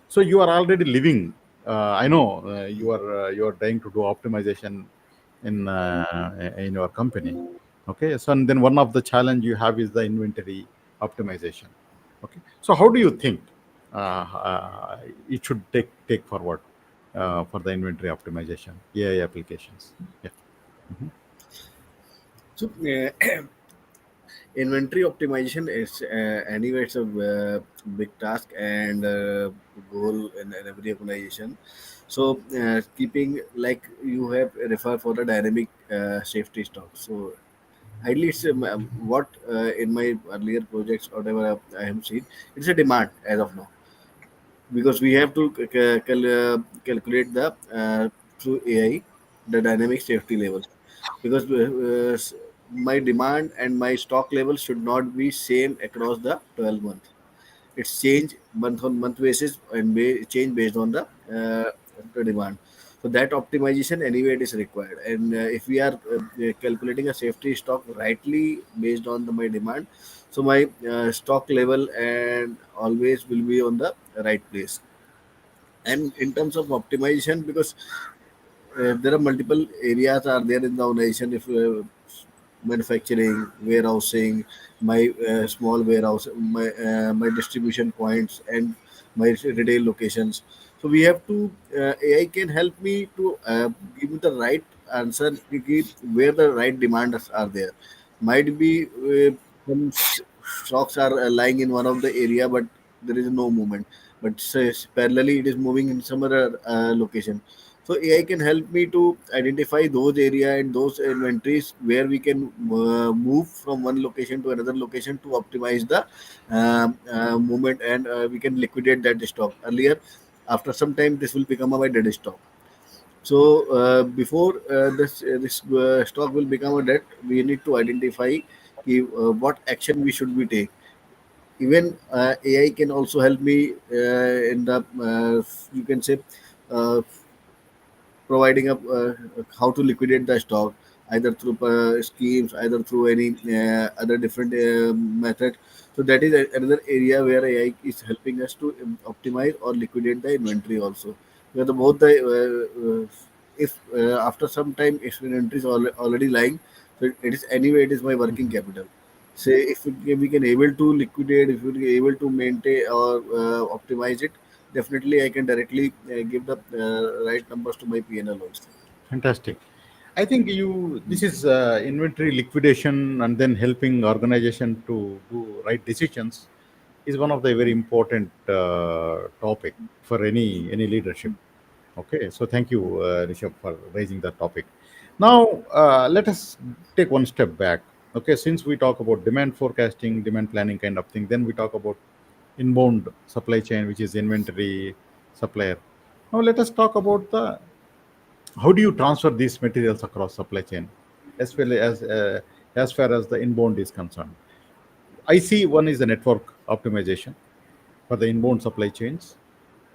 So you are already living, I know you are trying to do optimization in your company. Okay, so and then one of the challenge you have is the inventory optimization. Okay, so how do you think it should take forward for the inventory optimization AI applications? Yeah. Mhm. So inventory optimization is anyway it's a big task and goal in every organization. So keeping like you have refer for the dynamic safety stock. So ideally it's what in my earlier projects whatever I have seen, it's a demand as of now, because we have to calculate the through AI the dynamic safety level, because my demand and my stock level should not be same across the 12 month. It's change month on month basis and change based on the demand. So that optimization anyway it is required. And if we are calculating a safety stock rightly based on my demand, so my stock level and always will be on the right place. And in terms of optimization, because there are multiple areas are there in the organization. If manufacturing, warehousing, my small warehouse, my distribution points, and my retail locations. So we have to, AI can help me to give me the right answer, give where the right demands are there. Might be some stocks are lying in one of the area, but there is no movement. But parallelly, it is moving in some other location. So AI can help me to identify those area and those inventories where we can move from one location to another location to optimize the movement, and we can liquidate that stock earlier. After some time, this will become a dead stock. So before this stock will become a debt, we need to identify what action we should be take. Even AI can also help me in the you can say uh, providing up how to liquidate the stock, either through schemes, either through any other different method. So that is another area where AI is helping us to optimize or liquidate the inventory also. Where the both the if after some time if inventory is already lying, so it is anyway it is my working capital. Say if we can able to liquidate, if we are able to maintain or optimize it, definitely I can directly give the right numbers to my PNL also. Fantastic. I think you this is inventory liquidation and then helping organization to do right decisions is one of the very important topic for any leadership. Okay, so thank you, Rishabh, for raising that topic. Now, let us take one step back. Okay, since we talk about demand forecasting, demand planning kind of thing, then we talk about inbound supply chain, which is inventory, supplier. Now, let us talk about the how do you transfer these materials across supply chain, as well as far as the inbound is concerned. I see one is the network optimization for the inbound supply chains,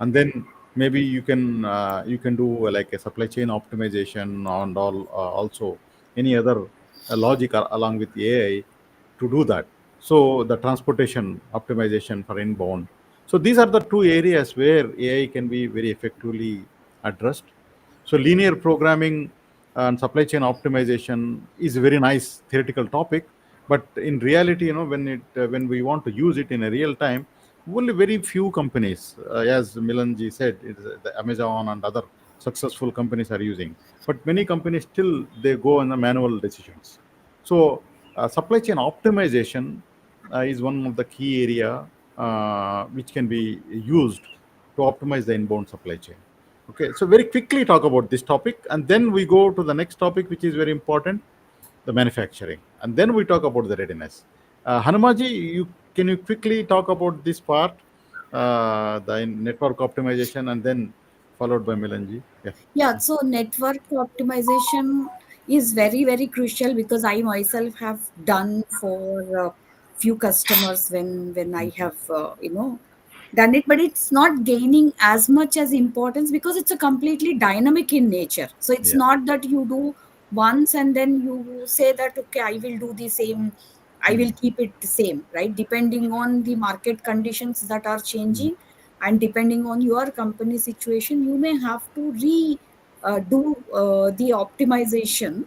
and then maybe you can do like a supply chain optimization and all, also any other logic along with AI to do that. So the transportation optimization for inbound. So these are the two areas where AI can be very effectively addressed. So linear programming and supply chain optimization is a very nice theoretical topic, but in reality, when we want to use it in a real time, only very few companies, as Milanji said, it is the Amazon and other successful companies are using. But many companies still they go on the manual decisions. So supply chain optimization is one of the key area which can be used to optimize the inbound supply chain. Okay, so very quickly talk about this topic, and then we go to the next topic, which is very important, the manufacturing, and then we talk about the readiness. Hanumaji, can you quickly talk about this part, the network optimization, and then followed by Milanji? Yeah. Yeah, so network optimization is very, very crucial because I myself have done for few customers when I have done it, but it's not gaining as much as importance because it's a completely dynamic in nature. So it's Yeah. not that you do once and then you say that okay, I will do the same, I will keep it the same, right? Depending on the market conditions that are changing and depending on your company situation, you may have to do the optimization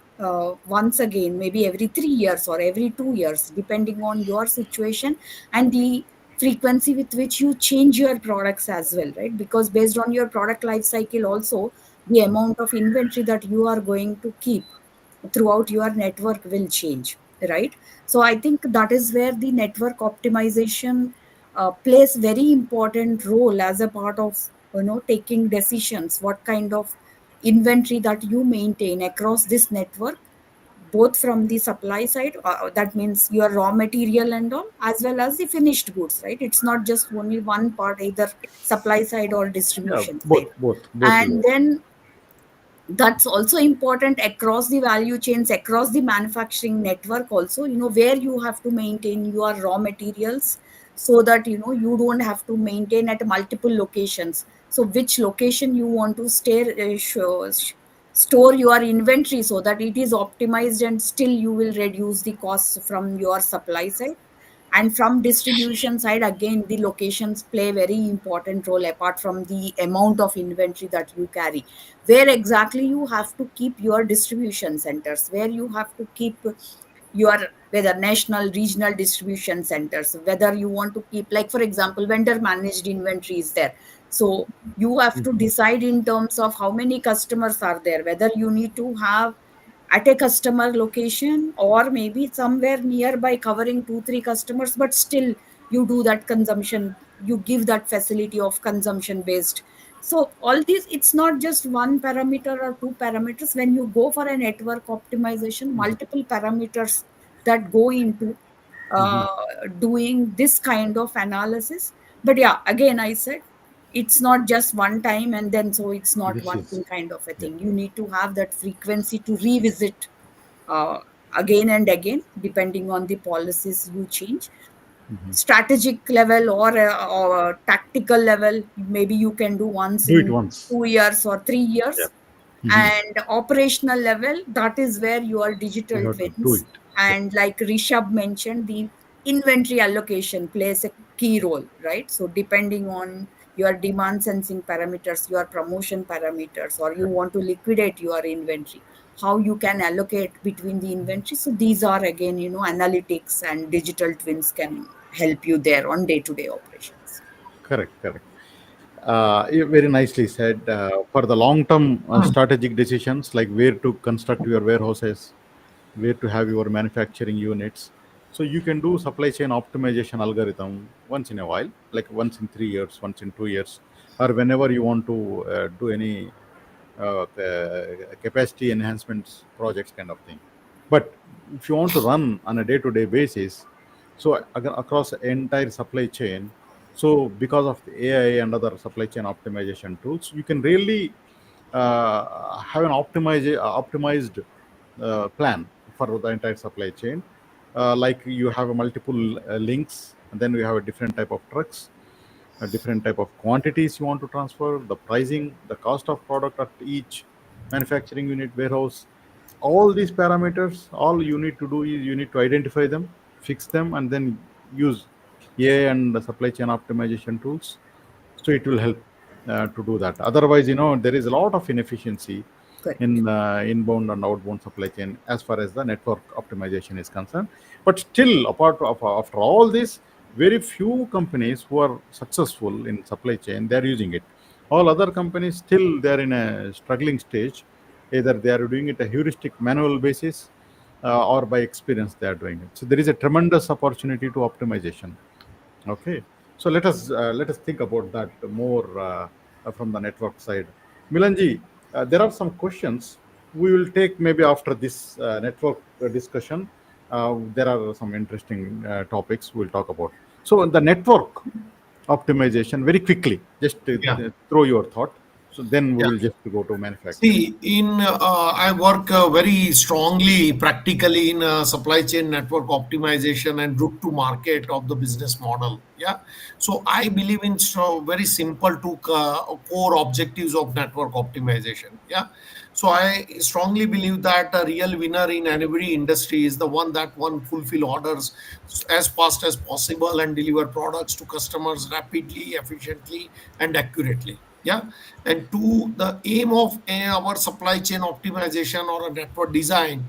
once again, maybe every 3 years or every 2 years, depending on your situation and the frequency with which you change your products as well, right? Because based on your product life cycle also, the amount of inventory that you are going to keep throughout your network will change, right? So I think that is where the network optimization plays very important role as a part of taking decisions, what kind of inventory that you maintain across this network, both from the supply side, that means your raw material and all, as well as the finished goods, right? It's not just only one part, either supply side or Yeah, distribution side. both And ways. then that's also important across the value chains, across the manufacturing network also, where you have to maintain your raw materials, so that you don't have to maintain at multiple locations. So which location you want to store your inventory so that it is optimized and still you will reduce the costs from your supply side. And from distribution side, again, the locations play very important role apart from the amount of inventory that you carry. Where exactly you have to keep your distribution centers, where you have to keep your whether national, regional distribution centers, whether you want to keep, like for example, vendor managed inventory is there. So you have to decide in terms of how many customers are there, whether you need to have at a customer location or maybe somewhere nearby covering 2 3 customers, but still you do that consumption, you give that facility of consumption based. So all these, it's not just one parameter or two parameters. When you go for a network optimization, multiple parameters that go into uh, doing this kind of analysis. But yeah, again I said, it's not just one time and then so it's not This one is, thing kind of a yeah, thing. You need to have that frequency to revisit uh, again and again depending on the policies you change. Strategic level or tactical level, maybe you can do once do it in once. 2 years or three Yeah. years And operational level, that is where your You digital have to do twins, it. Yeah. and like Rishabh mentioned, the inventory allocation plays a key role, right? So depending on your demand sensing parameters, your promotion parameters, or you want to liquidate your inventory, how you can allocate between the inventory. So these are again, analytics and digital twins can help you there on day-to-day operations. Correct, correct. Very nicely said. For the long-term strategic decisions, like where to construct your warehouses, where to have your manufacturing units, so you can do supply chain optimization algorithm once in a while, like once in 3 years, once in 2 years, or whenever you want to do any capacity enhancements projects kind of thing. But if you want to run on a day-to-day basis, so across the entire supply chain, so because of the AI and other supply chain optimization tools, you can really have an optimized plan for the entire supply chain. Like you have a multiple links, and then we have a different type of trucks, a different type of quantities you want to transfer, the pricing, the cost of product at each manufacturing unit, warehouse. All these parameters, all you need to do is you need to identify them, fix them, and then use AI and the supply chain optimization tools. So it will help to do that. Otherwise, there is a lot of inefficiency Correct. in inbound and outbound supply chain as far as the network optimization is concerned. But still, apart of after all this, very few companies who are successful in supply chain, they are using it. All other companies still they are in a struggling stage. Either they are doing it a heuristic manual basis, or by experience they are doing it. So there is a tremendous opportunity to optimization. Okay, so let us think about that more from the network side. Milanji, there are some questions we will take maybe after this network discussion. There are some interesting topics we'll talk about. So the network optimization, very quickly, just Yeah. throw your thought. So then we Yeah. will just go to manufacturing. See, I work very strongly, practically in supply chain network optimization and route to market of the business model. Yeah. So I believe in very simple two core objectives of network optimization. Yeah. So I strongly believe that a real winner in every industry is the one that one fulfill orders as fast as possible and deliver products to customers rapidly, efficiently, and accurately. Yeah. And two, the aim of our supply chain optimization or a network design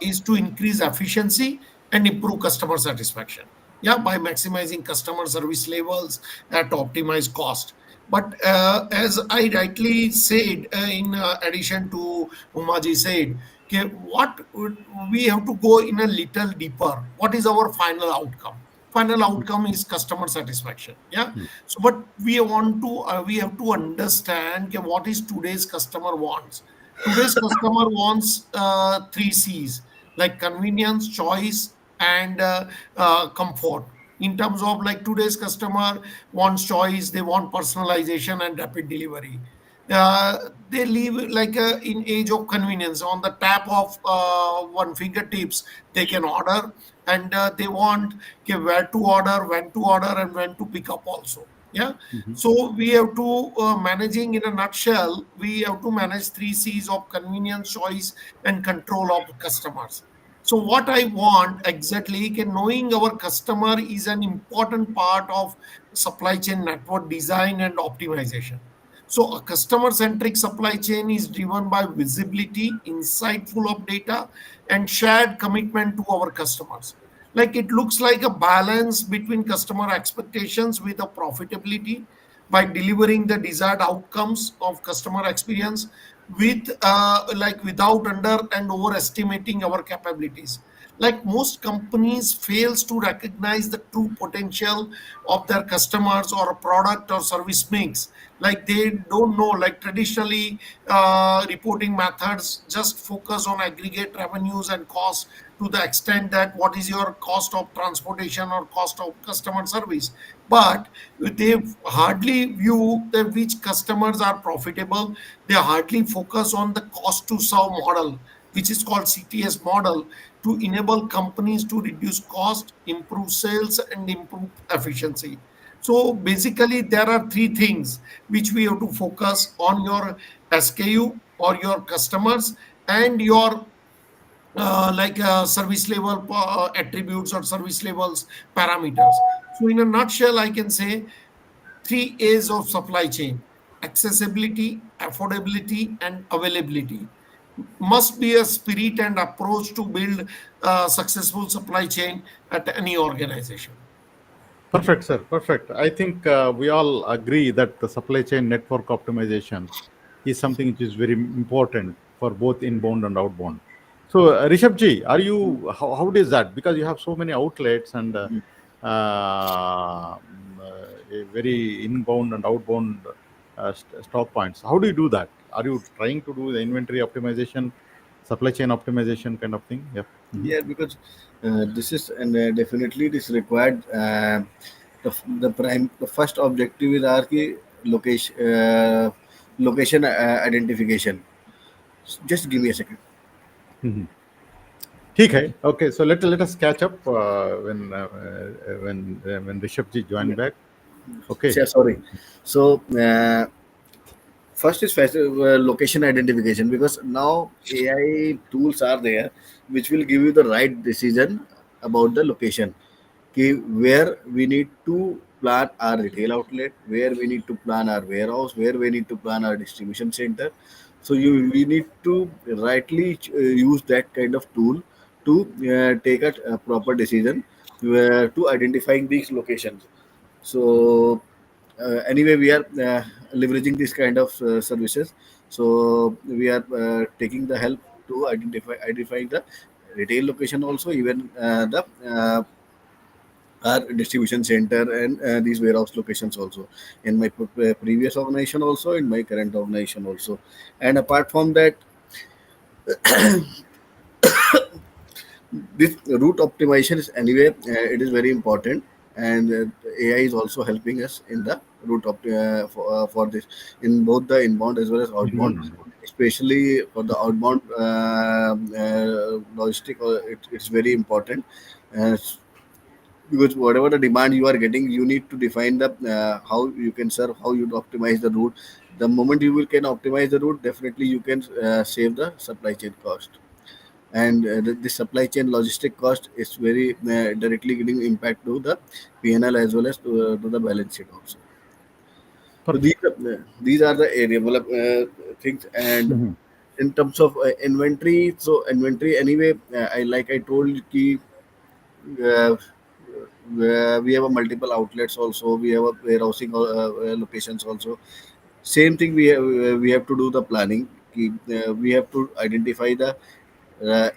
is to increase efficiency and improve customer satisfaction. Yeah, by maximizing customer service levels at optimized cost. But as I rightly said, in addition to Umaji said, okay, we have to go in a little deeper. What is our final outcome? Final outcome is customer satisfaction. Yeah. So, but we have to understand, okay, what is today's customer wants. Today's customer wants three C's, like convenience, choice, and comfort. In terms of, like, today's customer wants choice, they want personalization and rapid delivery. They live like in age of convenience. On the tap of one fingertips, they can order, and they want, okay, where to order, when to order, and when to pick up also. Yeah. So we have to managing in a nutshell. We have to manage three C's of convenience, choice, and control of customers. So what I want exactly, knowing our customer is an important part of supply chain network design and optimization. So a customer-centric supply chain is driven by visibility, insightful of data, and shared commitment to our customers. Like it looks like a balance between customer expectations with a profitability by delivering the desired outcomes of customer experience with like without under and overestimating our capabilities. Like most companies fails to recognize the true potential of their customers or a product or service mix. Like they don't know, like traditionally reporting methods just focus on aggregate revenues and costs to the extent that what is your cost of transportation or cost of customer service, but they hardly view the which customers are profitable. They hardly focus on the cost to serve model, which is called CTS model, to enable companies to reduce cost, improve sales, and improve efficiency. So basically, there are three things which we have to focus on: your SKU or your customers and your service level attributes or service levels parameters. So in a nutshell, I can say three A's of supply chain: accessibility, affordability, and availability must be a spirit and approach to build a successful supply chain at any organization. Perfect, sir. Perfect. I think we all agree that the supply chain network optimization is something which is very important for both inbound and outbound. So, Rishabh ji, are you how is that? Because you have so many outlets and a very inbound and outbound stock points. How do you do that? Are you trying to do the inventory optimization, supply chain optimization kind of thing? Yeah. Mhm. Yeah, because this is and definitely this required the first objective is our ki location identification. Just give me a second. Mhm. ठीक है. Okay, so let us catch up when Rishabh ji join Yeah. back. Okay. Yeah, sorry. So first is location identification, because now AI tools are there which will give you the right decision about the location. Okay, where we need to plan our retail outlet, where we need to plan our warehouse, where we need to plan our distribution center. So we need to rightly use that kind of tool to take a proper decision to identifying these locations. So anyway, we are leveraging this kind of services. So we are taking the help to identifying the retail location, also even the our distribution center and these warehouse locations also, in my previous organization, also in my current organization also. And apart from that, this route optimization is anyway it is very important. And AI is also helping us in the for this, in both the inbound as well as outbound, Inbound. especially for the outbound logistic. It's very important, uh, because whatever the demand you are getting, you need to define the how you can serve, how you optimize the route. The moment you will can optimize the route, definitely you can save the supply chain cost. And the supply chain logistic cost is very directly giving impact to the PNL as well as to the balance sheet also. So Perfect. these are the area things. And Mhm. in terms of inventory, so inventory anyway, I like I told you ki, uh, we have a multiple outlets also, we have a warehousing locations also. Same thing, we have to do the planning. We have to identify the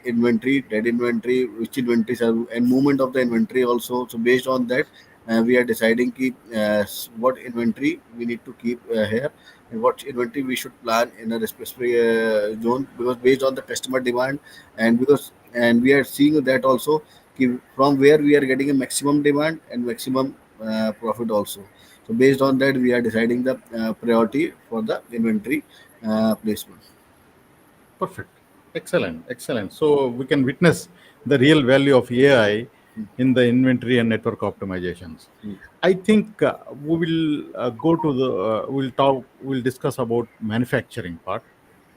inventory, dead inventory, which inventories are, and movement of the inventory also. So based on that, we are deciding what inventory we need to keep here, and what inventory we should plan in a specific zone, because based on the customer demand. And we are seeing that also, from where we are getting a maximum demand and maximum profit also. So based on that, we are deciding the priority for the inventory placement. Perfect. Excellent. Excellent. So we can witness the real value of AI in the inventory and network optimizations. Mm. I think we will go to the we'll discuss about manufacturing part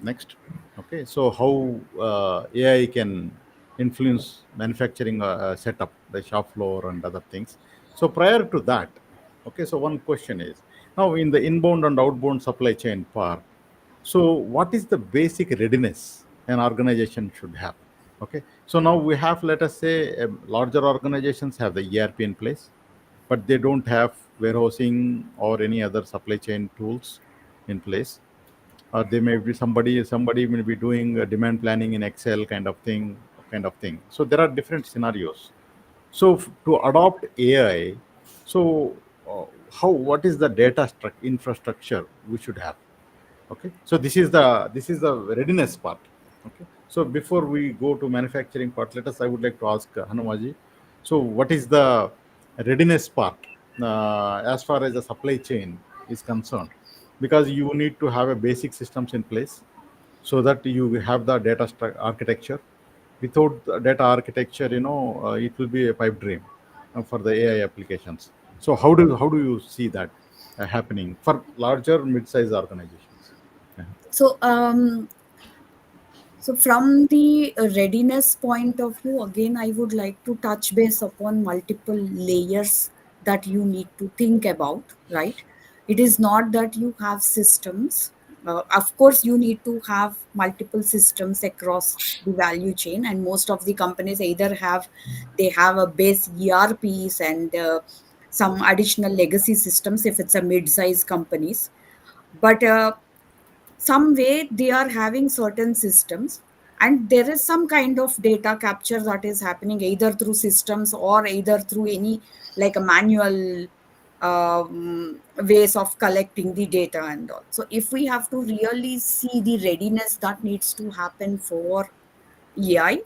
next. Okay. So how AI can influence manufacturing setup, the shop floor and other things. So prior to that, okay. So one question is, Now, in the inbound and outbound supply chain part, so what is the basic readiness an organization should have? Okay, so now we have, let us say, larger organizations have the ERP in place, but they don't have warehousing or any other supply chain tools in place. Or they may be somebody may be doing demand planning in Excel kind of thing. So there are different scenarios. So to adopt AI, so how what is the data infrastructure we should have? Okay, so this is the readiness part. Okay, so before we go to manufacturing part, let us I would like to ask Hanumaji, so what is the readiness part as far as the supply chain is concerned? Because you need to have a basic systems in place so that you have the architecture. Without the data architecture, it will be a pipe dream for the AI applications. So how do you see that happening for larger mid-sized organizations? Yeah. So, so from the readiness point of view, again, I would like to touch base upon multiple layers that you need to think about, right? It is not that you have systems. Of course, you need to have multiple systems across the value chain, and most of the companies either have a base ERPs and some additional legacy systems if it's a mid-size companies. But some way they are having certain systems, and there is some kind of data capture that is happening either through systems or either through any like a manual ways of collecting the data and all. So if we have to really see the readiness that needs to happen for AI,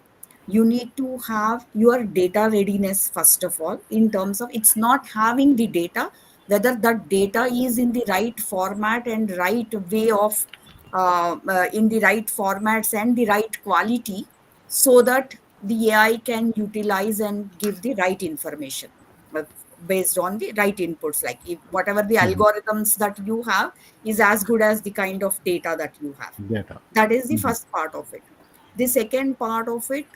you need to have your data readiness first of all, in terms of it's not having the data, whether that data is in the right format and right way of in the right formats and the right quality, so that the AI can utilize and give the right information uh, based on the right inputs. Like if whatever the Mhm. algorithms that you have is as good as the kind of data that you have. Data. That is the Mhm. first part of it. The second part of it,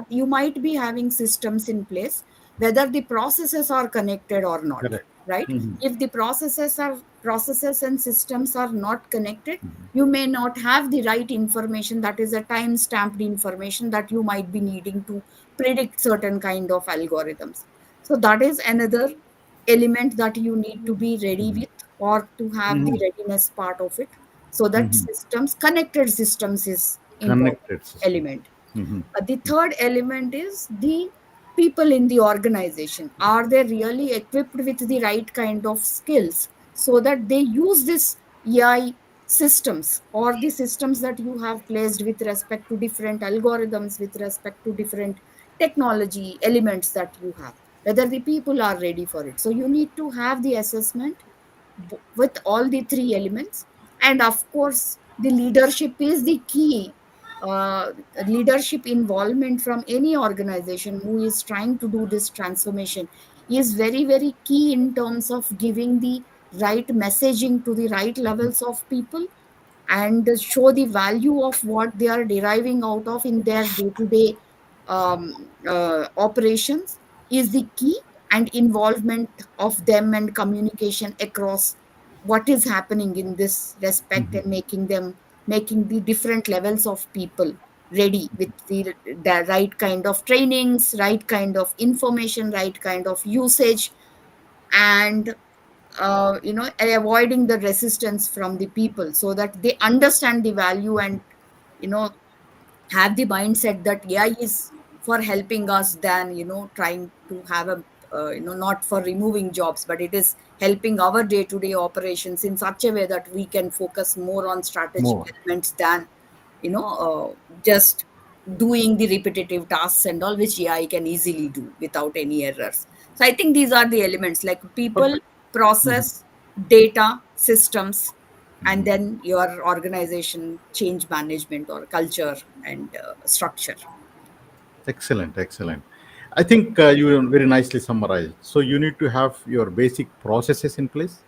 you might be having systems in place, whether the processes are connected or not, Correct. right? Mhm. If the processes and systems are not connected, you may not have the right information, that is a time stamped information that you might be needing to predict certain kind of algorithms. So that is another element that you need to be ready Mhm. with, or to have the Mhm. readiness part of it, so that Mhm. systems, connected systems is important Connected systems. element. Mhm. The third element is the people in the organization. Are they really equipped with the right kind of skills so that they use this AI systems, or the systems that you have placed with respect to different algorithms, with respect to different technology elements that you have, whether the people are ready for it. So you need to have the assessment with all the three elements. And of course, the leadership is the key. uh, Leadership involvement from any organization who is trying to do this transformation is very very key in terms of giving the right messaging to the right levels of people, and show the value of what they are deriving out of in their day-to-day operations is the key. And involvement of them and communication across what is happening in this respect, and making the different levels of people ready with the right kind of trainings, right kind of information, right kind of usage, and avoiding the resistance from the people, so that they understand the value, and you know have the mindset that AI is for helping us than trying to have a not for removing jobs, but it is helping our day to day operations in such a way that we can focus more on strategic More. elements than just doing the repetitive tasks and all, which AI can easily do without any errors. So I think these are the elements, like people, Perfect. Mhm. process, data, systems, and then your organization change management or culture and structure. Excellent, excellent. I think you very nicely summarized. So you need to have your basic processes in place,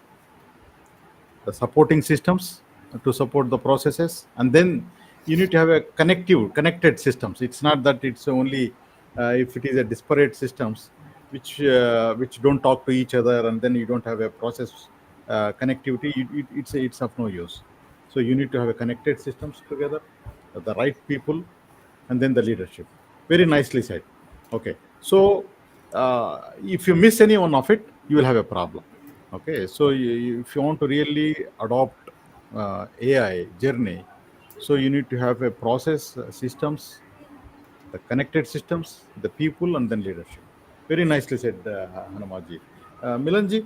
the supporting systems to support the processes, and then you need to have a connected systems. It's not that it's only if it is a disparate systems which don't talk to each other, and then you don't have a process connectivity, it's of no use. So you need to have a connected systems together, the right people, and then the leadership. Very nicely said. Okay, so if you miss any one of it, you will have a problem. Okay, so if you want to really adopt AI journey, so you need to have a process, systems, the connected systems, the people, and then leadership. Very nicely said, Hanumaji. Milanji,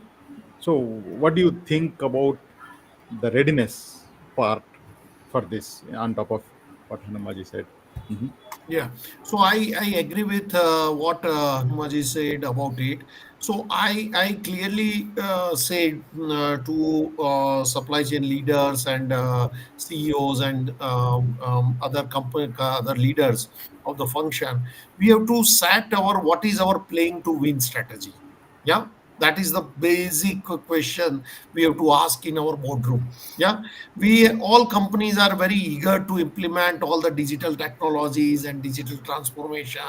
so what do you think about the readiness part for this on top of what Hanumaji said? Mhm. Yeah, so I agree with what Numaji said about it. So I clearly said to supply chain leaders and CEOs and other company other leaders of the function, we have to set our what is our playing to win strategy. Yeah, that is the basic question we have to ask in our boardroom. Yeah, we all companies are very eager to implement all the digital technologies and digital transformation,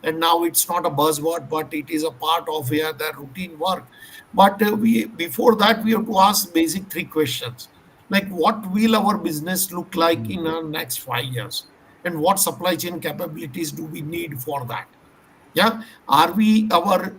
and now it's not a buzzword but it is a part of their routine work. But we before that we have to ask basic three questions, like what will our business look like in our next 5 years, and what supply chain capabilities do we need for that. Yeah, are we our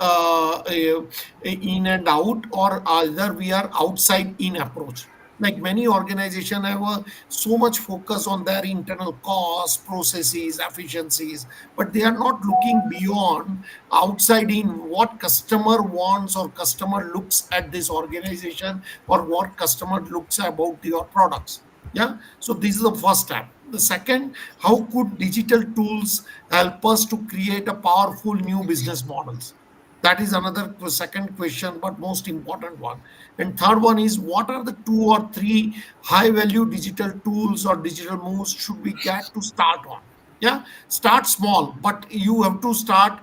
in and out, or either we are outside in approach. Like many organizations have so much focus on their internal costs, processes, efficiencies, but they are not looking beyond outside in what customer wants or customer looks at this organization, or what customer looks about your products. Yeah, so this is the first step. The second, how could digital tools help us to create a powerful new business models? That is another second question, but most important one. And third one is, what are the two or three high value digital tools or digital moves should we get to start on? Yeah, start small, but you have to start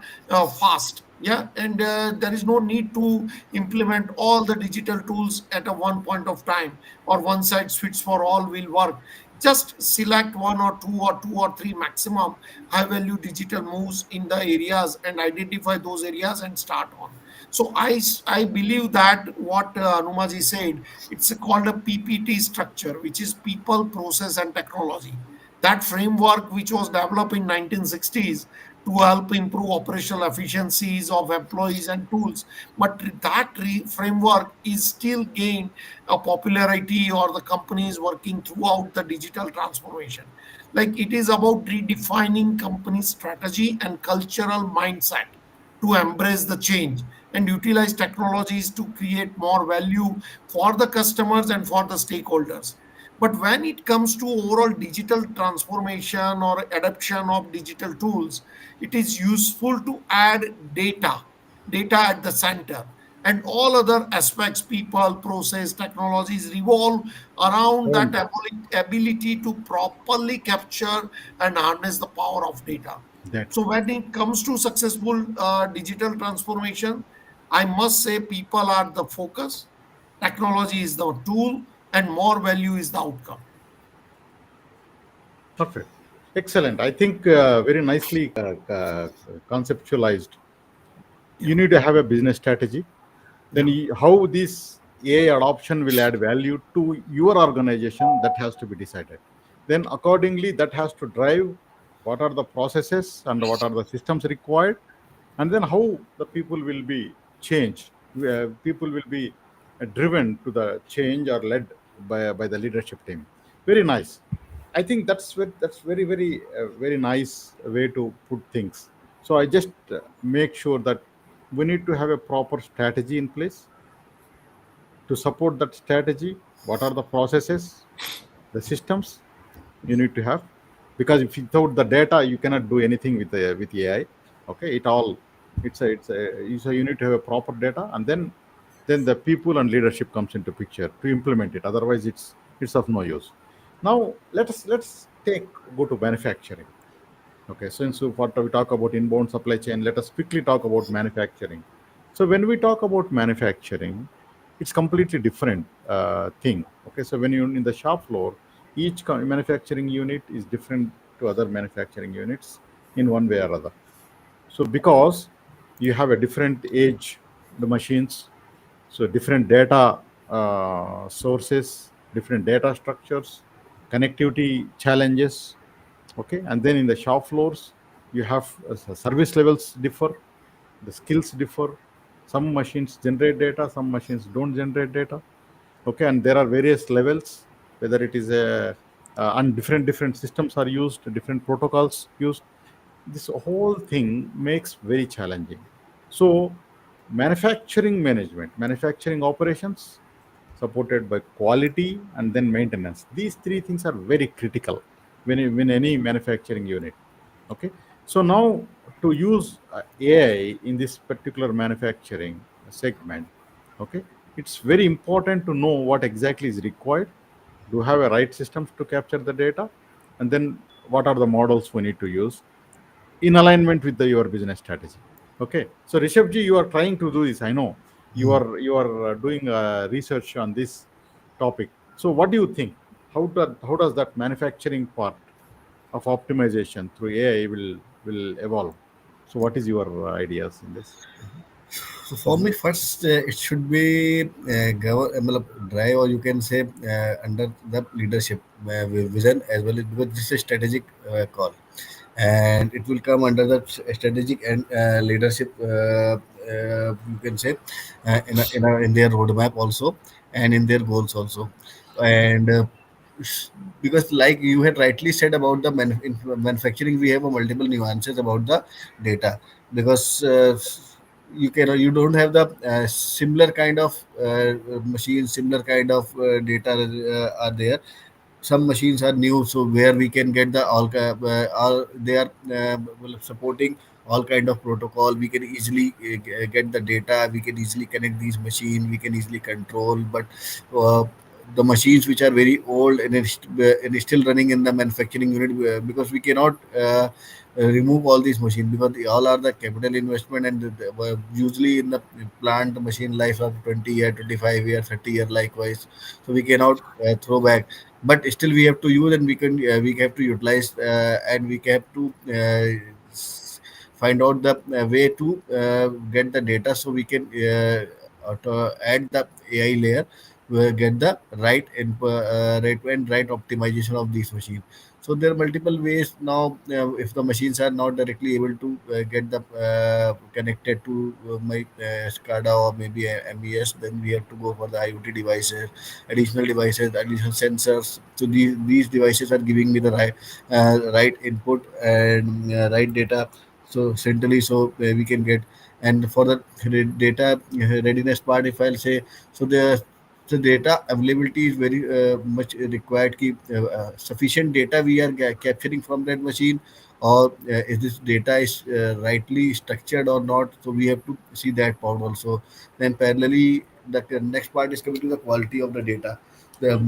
fast. Yeah, and there is no need to implement all the digital tools at a one point of time, or one size fits for all will work. Just select one or two or three maximum high value digital moves in the areas and identify those areas and start on. So I believe that what Anumaji said, it's called a PPT structure, which is people, process, and technology. That framework, which was developed in 1960s to help improve operational efficiencies of employees and tools, but that framework is still gained a popularity, or the companies working throughout the digital transformation. Like it is about redefining company strategy and cultural mindset to embrace the change and utilize technologies to create more value for the customers and for the stakeholders. But when it comes to overall digital transformation or adoption of digital tools, it is useful to add data, data at the center. And all other aspects, people, process, technologies revolve around that And ability to properly capture and harness the power of data. that So when it comes to successful digital transformation, I must say people are the focus, technology is the tool, and more value is the outcome. perfect, excellent. I think very nicely conceptualized. Yeah, You need to have a business strategy. Then yeah, how this AI adoption will add value to your organization, that has to be decided. Then accordingly, that has to drive what are the processes and what are the systems required, and then how the people will be changed. People will be driven to the change or led by the leadership team. Very nice. I think that's very nice way to put things. So I just make sure that we need to have a proper strategy in place. To support that strategy, what are the processes, the systems you need to have? Because if without the data, you cannot do anything with AI. Okay, it all so you need to have a proper data, and then the people and leadership comes into picture to implement it. Otherwise, it's of no use. Now let's take go to manufacturing. Okay, since what we talk about inbound supply chain, let us quickly talk about manufacturing. So when we talk about manufacturing, it's completely different thing. Okay, so when you're in the shop floor, each manufacturing unit is different to other manufacturing units in one way or other. So because you have a different age, the machines, so different data sources, different data structures, connectivity challenges. Okay, and then in the shop floors, you have service levels differ, the skills differ. Some machines generate data, some machines don't generate data. Okay, and there are various levels, whether it is a and different systems are used, different protocols used. This whole thing makes very challenging. So manufacturing management, manufacturing operations, supported by quality and then maintenance, these three things are very critical when any manufacturing unit. Okay, so now to use AI in this particular manufacturing segment, okay, it's very important to know what exactly is required, do have a right systems to capture the data, and then what are the models we need to use in alignment with your business strategy. Okay, so Rishabh ji, you are trying to do this. I know you are doing research on this topic. So what do you think? How does that manufacturing part of optimization through AI will evolve? So what is your ideas in this? So for me, first it should be drive, or you can say under the leadership vision as well, because this is a strategic call, and it will come under the strategic and leadership. You can say in their roadmap also, and in their goals also, and. Because like you had rightly said about the in manufacturing, we have a multiple nuances about the data, because you don't have the similar kind of machines, similar kind of data are there. Some machines are new, so where we can get the all they are well, supporting all kind of protocol. We can easily get the data, we can easily connect these machines, we can easily control. But uh, the machines which are very old and still running in the manufacturing unit, because we cannot remove all these machines, because they all are the capital investment, and usually in the plant, the machine life of 20 year, 25 year, 30 year likewise. So we cannot throw back, but still we have to use, and we have to utilize, and we have to find out the way to get the data, so we can to add the AI layer, get the right optimization of these machines. So there are multiple ways now. If the machines are not directly able to get the connected to my SCADA or maybe MES, then we have to go for the IoT devices, additional sensors. So these devices are giving me the right input and right data. So centrally, so we can get. And for the data readiness part, if I'll say, so the data availability is very much required. Keep sufficient data we are capturing from that machine, or is this data is rightly structured or not. So we have to see that part also. Then parallelly, the next part is coming to the quality of the data. The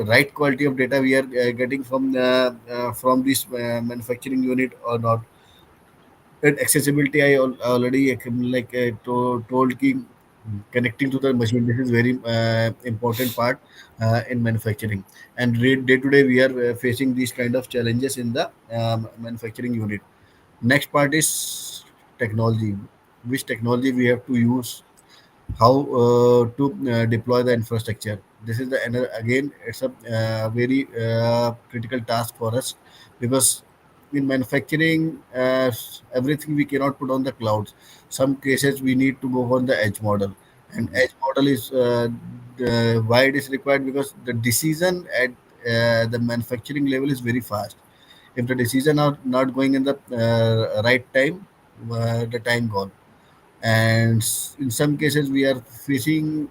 right quality of data we are getting from this manufacturing unit or not. And accessibility, I already told ki connecting to the machine, this is very important part in manufacturing. And day to day we are facing these kind of challenges in the manufacturing unit. Next part is technology. Which technology we have to use, how to deploy the infrastructure. This is the another, again it's a very critical task for us, because in manufacturing everything we cannot put on the clouds. Some cases we need to go on the edge model, and edge model is why it is required, because the decision at the manufacturing level is very fast. If the decision are not going in the right time, the time gone. And in some cases we are facing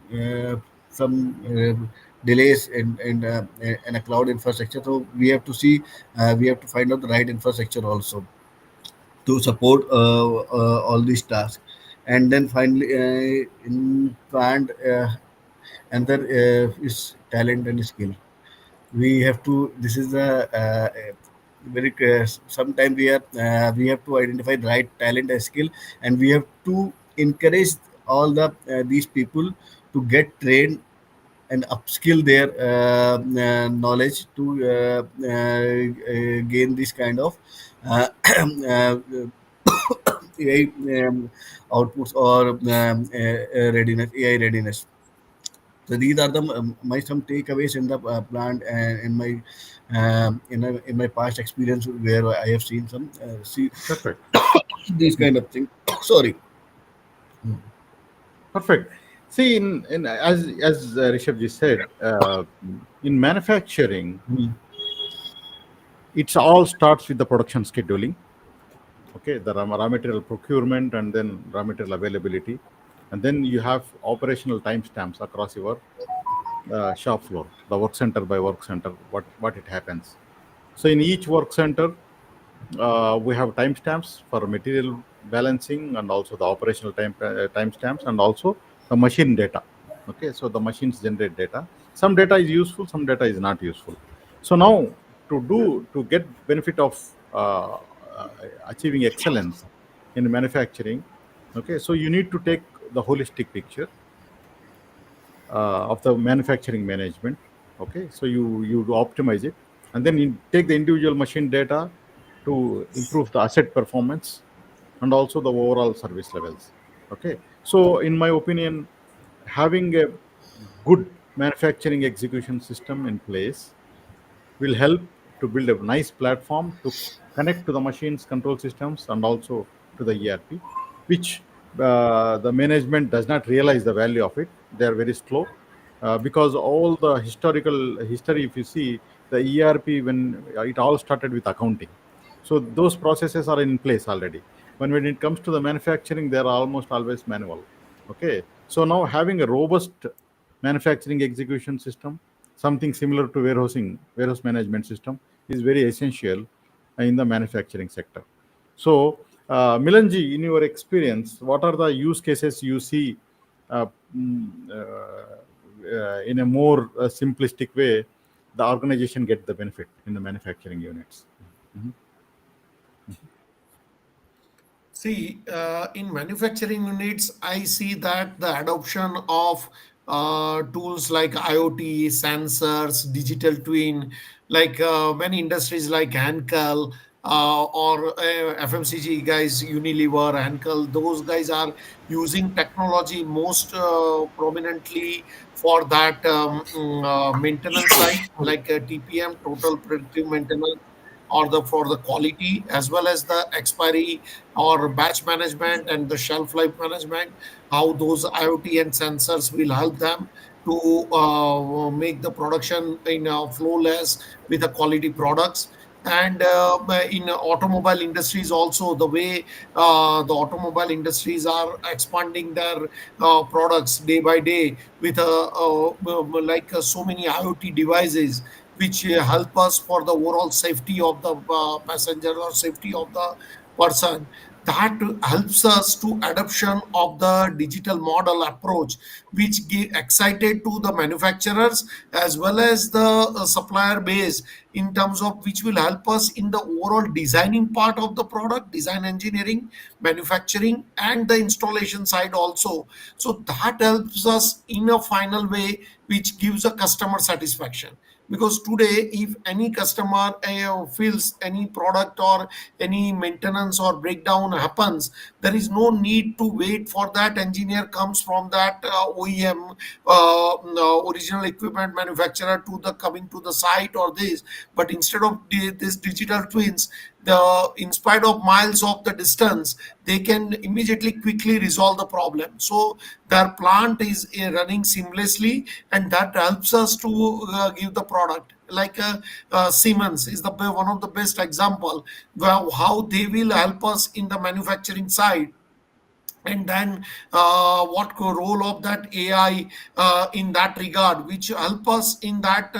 some delays in a cloud infrastructure. So we have to see, we have to find out the right infrastructure also to support all these tasks. And then finally, in and another is talent and skill. We have to, this is the very sometime we have to identify the right talent and skill, and we have to encourage all these people to get trained and upskill their knowledge to gain this kind of uh, uh, AI outputs or readiness, AI readiness. So these are the my some takeaways in the plant, and in my past experience where I have seen some see Perfect. these kind of things. Sorry. Perfect. See, in as Rishabh ji said, in manufacturing, Mm. it's all starts with the production scheduling. Okay, the raw material procurement and then raw material availability, and then you have operational timestamps across your shop floor, the work center by work center, what it happens. So in each work center, we have timestamps for material balancing and also the operational timestamps and also the machine data. Okay, so the machines generate data. Some data is useful, some data is not useful. So now to get benefit of achieving excellence in manufacturing, okay, so you need to take the holistic picture of the manufacturing management. Okay, so you do optimize it, and then you take the individual machine data to improve the asset performance and also the overall service levels. Okay, so in my opinion, having a good manufacturing execution system in place will help to build a nice platform to connect to the machines control systems and also to the ERP, which the management does not realize the value of it. They are very slow because all the historical history, if you see the ERP, when it all started with accounting, so those processes are in place already. When it comes to the manufacturing, they are almost always manual. Okay, so now having a robust manufacturing execution system, something similar to warehouse management system, is very essential in the manufacturing sector. So, Milanji, in your experience, what are the use cases you see uh, mm, in a more simplistic way? The organization get the benefit in the manufacturing units. Mhm. See, in manufacturing units, I see that the adoption of tools like IoT, sensors, digital twin, like many industries like Henkel or FMCG guys, Unilever, Henkel, those guys are using technology most prominently for that maintenance side, like TPM, total predictive maintenance, or the for the quality as well as the expiry or batch management and the shelf life management, how those IoT and sensors will help them to make the production in flawless with the quality products. And in automobile industries also, the way the automobile industries are expanding their products day by day with like so many IoT devices which help us for the overall safety of the passenger or safety of the person. That helps us to adoption of the digital model approach, which give excited to the manufacturers as well as the supplier base, in terms of which will help us in the overall designing part of the product, design engineering, manufacturing, and the installation side also. So that helps us in a final way, which gives a customer satisfaction. Because today, if any customer feels any product or any maintenance or breakdown happens, there is no need to wait for that engineer comes from that OEM, no, original equipment manufacturer, to the coming to the site or this. But instead of this digital twins, the in spite of miles of the distance, they can immediately quickly resolve the problem. So their plant is running seamlessly, and that helps us to give the product. Like Siemens is the one of the best example where how they will help us in the manufacturing side. And then what role of that AI in that regard, which help us in that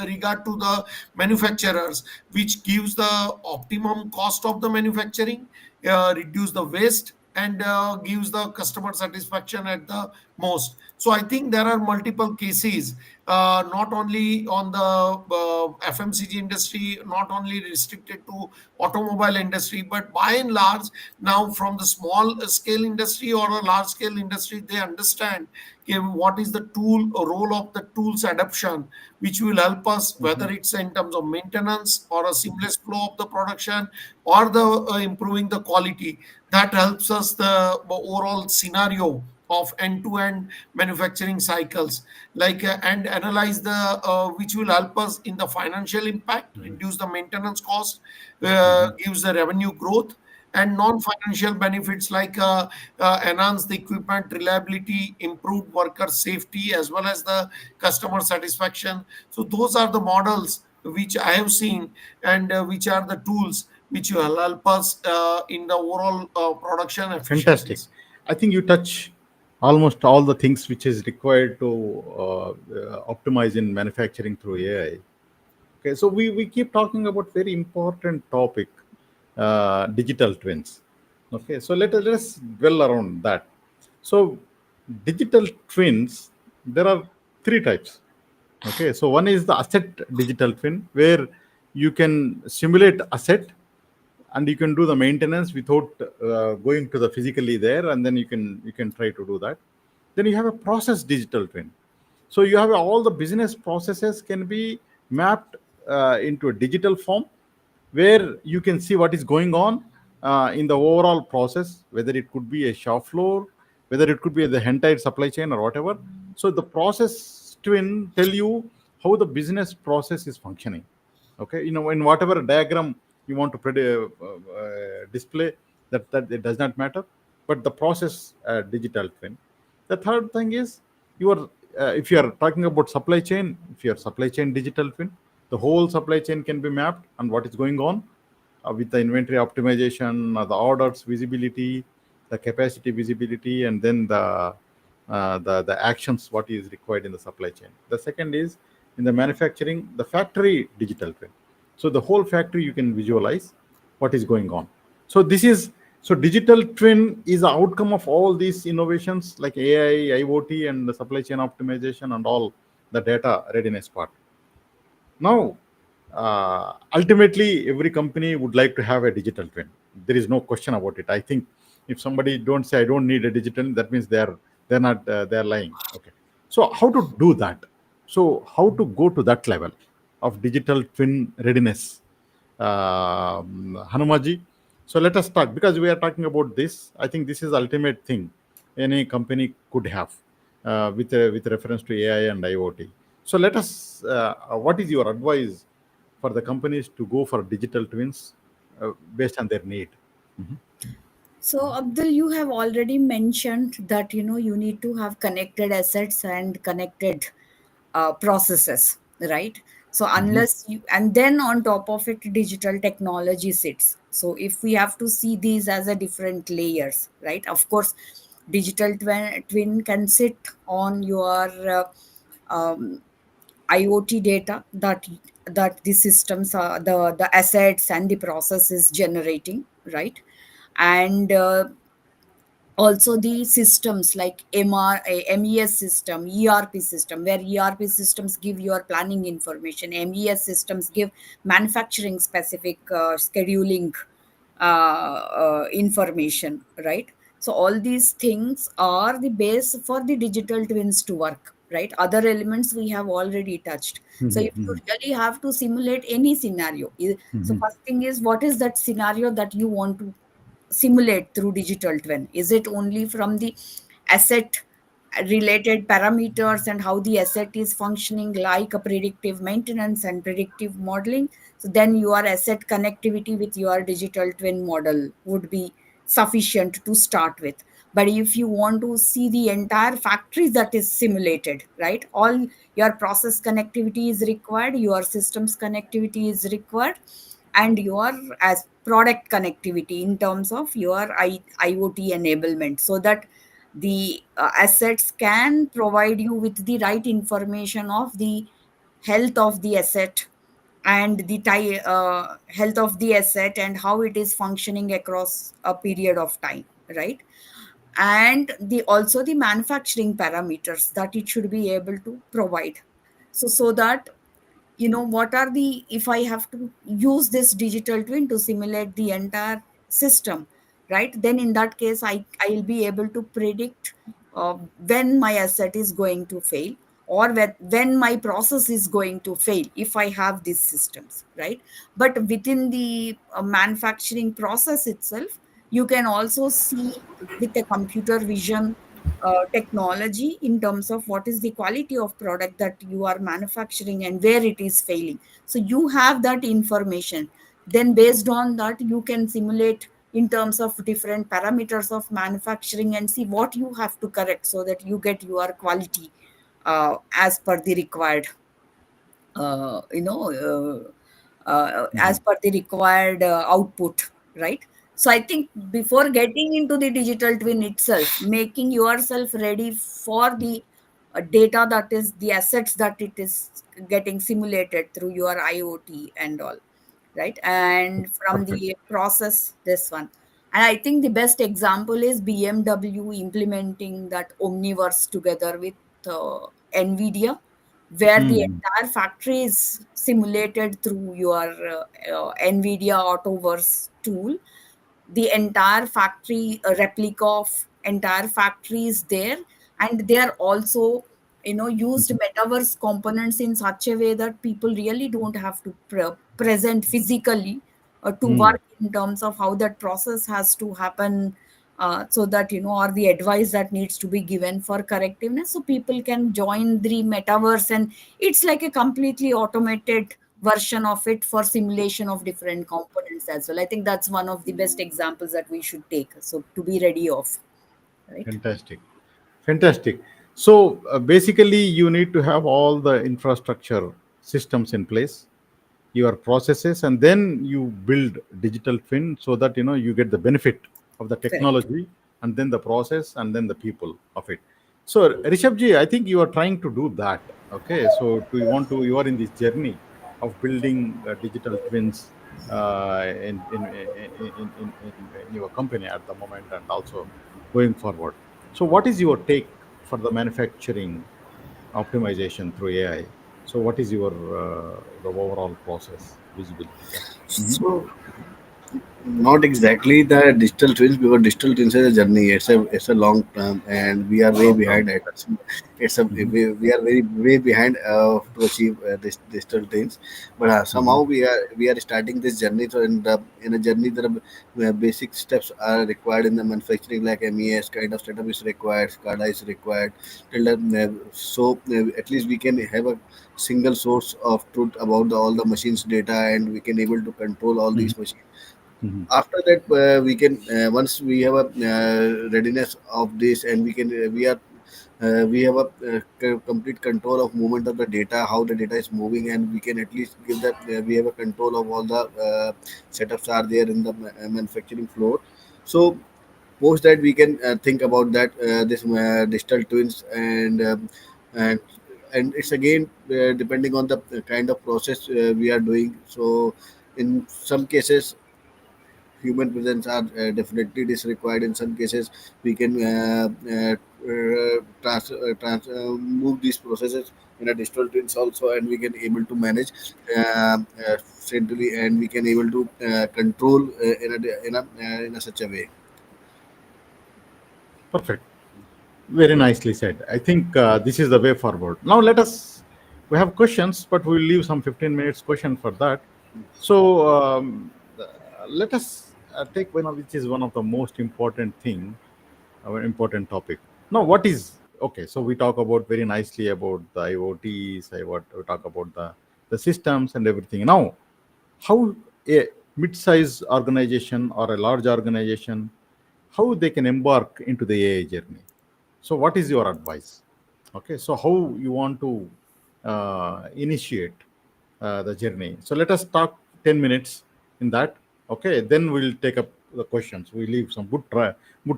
regard to the manufacturers, which gives the optimum cost of the manufacturing, reduce the waste, and gives the customer satisfaction at the most. So I think there are multiple cases, not only on the FMCG industry, not only restricted to automobile industry, but by and large, now from the small scale industry or a large scale industry, they understand what is the tool role of the tools adoption, which will help us, whether it's in terms of maintenance or a seamless flow of the production or the improving the quality. That helps us the overall scenario of end-to-end manufacturing cycles, like and analyze the which will help us in the financial impact, reduce the maintenance cost, gives the revenue growth, and non-financial benefits like enhance the equipment reliability, improve worker safety, as well as the customer satisfaction. So those are the models which I have seen, and which are the tools which will help us in the overall production Fantastic. efficiencies. I think you touch almost all the things which is required to optimize in manufacturing through AI. Okay, so we keep talking about very important topic, digital twins. Okay, so let us dwell around that. So digital twins, there are three types. Okay, so one is the asset digital twin, where you can simulate asset and you can do the maintenance without going to the physically there, and then you can try to do that. Then you have a process digital twin. So you have all the business processes can be mapped into a digital form, where you can see what is going on in the overall process, whether it could be a shop floor, whether it could be the entire supply chain or whatever. So the process twin tell you how the business process is functioning. Okay, in whatever diagram you want to display, that it does not matter, but the process digital twin. The third thing is your if you are talking about supply chain, if your supply chain digital twin, the whole supply chain can be mapped and what is going on with the inventory optimization, the orders visibility, the capacity visibility, and then the actions what is required in the supply chain. The second is in the manufacturing, the factory digital twin. So the whole factory you can visualize what is going on. So this is so digital twin is the outcome of all these innovations like AI, IoT, and the supply chain optimization and all the data readiness part. Now, ultimately, every company would like to have a digital twin. There is no question about it. I think if somebody don't say I don't need a digital, that means they're not they're lying. Okay. So how to do that? So how to go to that level of digital twin readiness, Hanumaji? So let us talk because we are talking about this. I think this is the ultimate thing any company could have with reference to AI and IoT. So let us. What is your advice for the companies to go for digital twins based on their need? Mhm. So, Abdul, you have already mentioned that you need to have connected assets and connected processes, right? So, Mhm. unless you, and then on top of it, digital technology sits. So, if we have to see these as a different layers, right? Of course, digital twin can sit on your IoT data that the systems are the assets and the process is generating, right? And also the systems like MES system, ERP system, where ERP systems give your planning information, MES systems give manufacturing specific scheduling information, right? So all these things are the base for the digital twins to work, right? Other elements we have already touched. So Mhm. if you Mhm. really have to simulate any scenario, so Mhm. first thing is, what is that scenario that you want to simulate through digital twin? Is it only from the asset related parameters and how the asset is functioning, like a predictive maintenance and predictive modeling? So then your asset connectivity with your digital twin model would be sufficient to start with. But if you want to see the entire factory that is simulated, right, all your process connectivity is required, your systems connectivity is required, and your as product connectivity in terms of your IoT enablement, so that the assets can provide you with the right information of the health of the asset and the health of the asset and how it is functioning across a period of time, right? And the also the manufacturing parameters that it should be able to provide. So that what are the, if I have to use this digital twin to simulate the entire system, right, then in that case I'll be able to predict when my asset is going to fail, or when my process is going to fail if I have these systems, right? But within the manufacturing process itself, you can also see with a computer vision technology in terms of what is the quality of product that you are manufacturing and where it is failing. So you have that information. Then based on that, you can simulate in terms of different parameters of manufacturing and see what you have to correct so that you get your quality as per the required uh, you know as Mhm. per the required output, right? So I think before getting into the digital twin itself, making yourself ready for the data, that is the assets that it is getting simulated through your IoT and all, right? And from Perfect. the process, this one. And I think the best example is BMW implementing that Omniverse together with NVIDIA, where the Mm. entire factory is simulated through your NVIDIA Autoverse tool. The entire factory, a replica of entire factory is there, and they are also used Mhm. metaverse components in such a way that people really don't have to present physically to Mm. work in terms of how that process has to happen, so that or the advice that needs to be given for correctiveness, so people can join the metaverse, and it's like a completely automated version of it for simulation of different components as well. I think that's one of the best examples that we should take, so to be ready of, right? Fantastic. Fantastic. So basically, you need to have all the infrastructure systems in place, your processes, and then you build digital twin so that you get the benefit of the Correct. technology, and then the process, and then the people of it. So Rishabh, I think you are trying to do that. Okay, so do you want to? You are in this journey of building digital twins in your company at the moment, and also going forward. So, what is your take for the manufacturing optimization through AI? So, what is your the overall process visibility? Yeah. Mhm. So not exactly the digital twins, because digital twins is a journey. It's a long term, and we are way Long term. behind it. It's a Mhm. we are very way behind to achieve this digital twins. But Mhm. somehow we are starting this journey. So in a journey, there are basic steps are required in the manufacturing, like MES kind of setup is required, SCADA is required. So at least we can have a single source of truth about all the machines data, and we can able to control all Mhm. these machines. Mhm. After that, we can once we have a readiness of this, and we have a complete control of movement of the data, how the data is moving, and we can at least give that we have a control of all the setups are there in the manufacturing floor. So post that, we can think about that this digital twins, and and it's again depending on the kind of process we are doing. So in some cases, human presence are definitely is required. In some cases, we can move these processes in a digital twins also, and we can able to manage centrally, and we can able to control in a such a way. Perfect. Very nicely said. I think this is the way forward. Now let us. We have questions, but we'll leave some 15 minutes question for that. So let us take one of which is one of the most important thing, our important topic. Now, what is okay? So we talk about very nicely about the IoTs. We talk about the systems and everything. Now, how a mid-size organization or a large organization, how they can embark into the AI journey? So what is your advice? Okay, so how you want to initiate the journey? So let us talk 10 minutes in that. Okay, then we'll take up the questions. We leave some good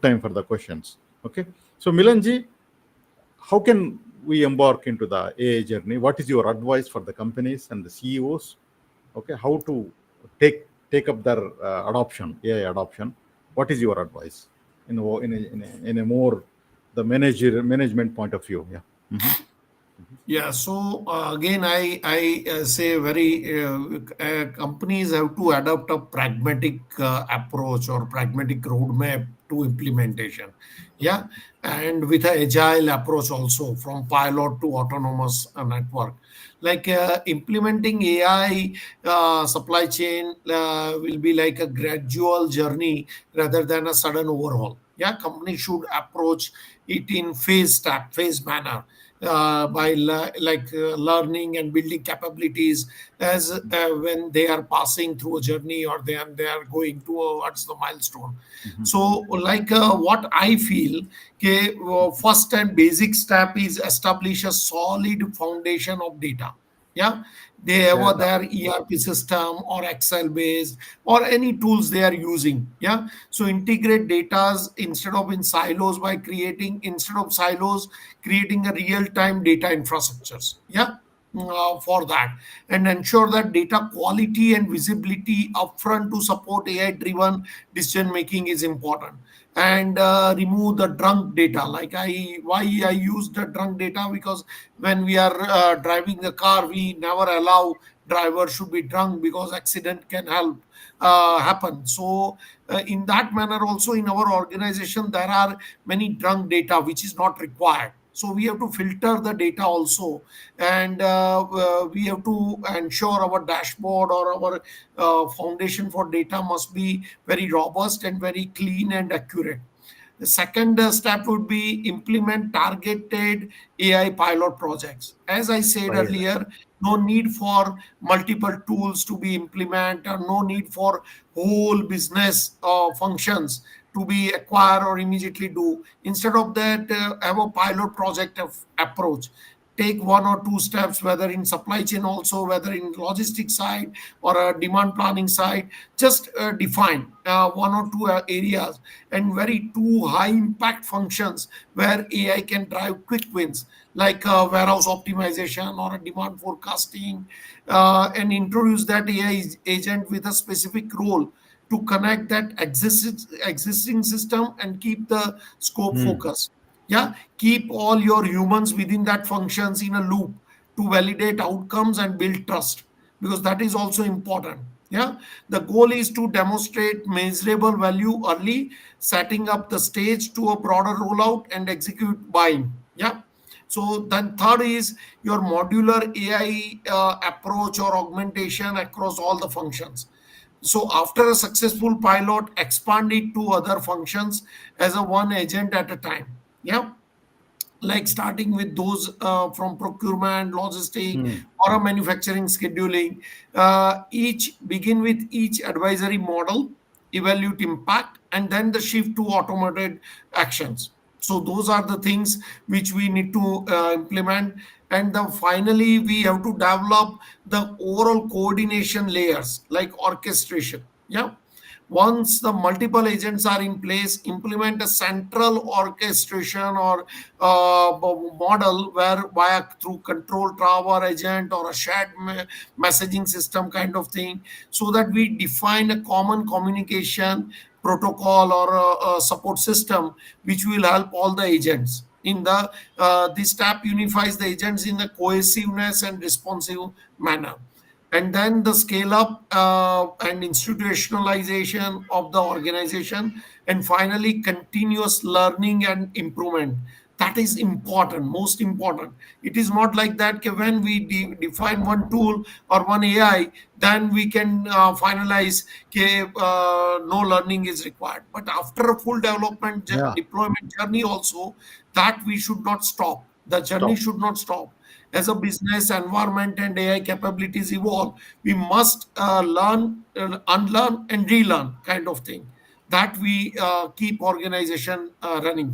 time for the questions. Okay, so Milanji, how can we embark into the AI journey? What is your advice for the companies and the CEOs? Okay, how to take up their adoption, AI adoption? What is your advice in a more the management point of view? Yeah. Hmm. Yeah, so again, I say very companies have to adopt a pragmatic approach or pragmatic roadmap to implementation. Yeah, and with an agile approach also, from pilot to autonomous network. Like implementing AI supply chain will be like a gradual journey rather than a sudden overhaul. Yeah, company should approach it in phase manner, by learning and building capabilities as when they are passing through a journey, or they are going towards the milestone. So what I feel, okay, first and basic step is establish a solid foundation of data. Yeah, they have Yeah. their ERP system or Excel based or any tools they are using. Yeah, so integrate data instead of in silos, by creating instead of silos, creating a real time data infrastructures. Yeah, for that, and ensure that data quality and visibility upfront to support AI driven decision making is important. And remove the drunk data. Like I why I use the drunk data, because when we are driving the car, we never allow driver should be drunk, because accident can help happen. So in that manner also, in our organization there are many drunk data which is not required, so we have to filter the data also. And we have to ensure our dashboard or our foundation for data must be very robust and very clean and accurate. The second step would be implement targeted AI pilot projects. As I said Right. earlier, no need for multiple tools to be implemented, or no need for whole business functions to be acquired or immediately do. Instead of that, have a pilot project of approach. Take one or two steps, whether in supply chain also, whether in logistics side or a demand planning side. Just define one or two areas and very two high impact functions where AI can drive quick wins, like warehouse optimization or a demand forecasting, and introduce that AI agent with a specific role to connect that existing system and keep the scope Hmm. focus. Yeah, keep all your humans within that functions in a loop to validate outcomes and build trust, because that is also important. Yeah, the goal is to demonstrate measurable value early, setting up the stage to a broader rollout and execute buying. Yeah. So then third is your modular AI approach or augmentation across all the functions. So after a successful pilot, expand it to other functions as a one agent at a time. Yeah, like starting with those from procurement, logistic, Hmm. or a manufacturing scheduling. Each begin with each advisory model, evaluate impact, and then the shift to automated actions. So those are the things which we need to implement. And the finally we have to develop the overall coordination layers like orchestration. Yeah, once the multiple agents are in place, implement a central orchestration or model where via through control tower agent or a shared messaging system kind of thing, so that we define a common communication protocol or a support system which will help all the agents in the this step unifies the agents in the cohesiveness and responsive manner. And then the scale up and institutionalization of the organization, and finally continuous learning and improvement. That is important, most important. It is not like that okay, when we define one tool or one AI, then we can finalize okay, no learning is required. But after a full development Yeah. deployment journey also, that we should not stop, the journey Stop. should not stop. As a business environment and AI capabilities evolve, we must learn, unlearn, and relearn kind of thing. That we keep organization running.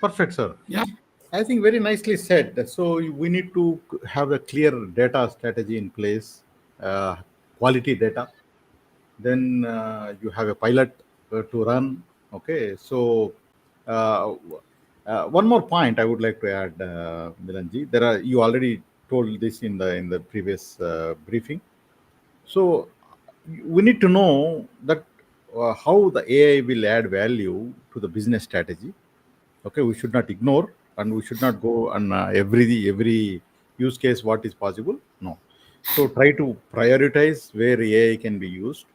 Perfect, sir. Yeah. I think very nicely said. So we need to have a clear data strategy in place, uh, quality data. Then you have a pilot to run. Okay. So uh, one more point I would like to add, Milanji. There are you already told this in the previous briefing. So we need to know that how the AI will add value to the business strategy. Okay, we should not ignore and we should not go on every use case what is possible. No. So try to prioritize where AI can be used.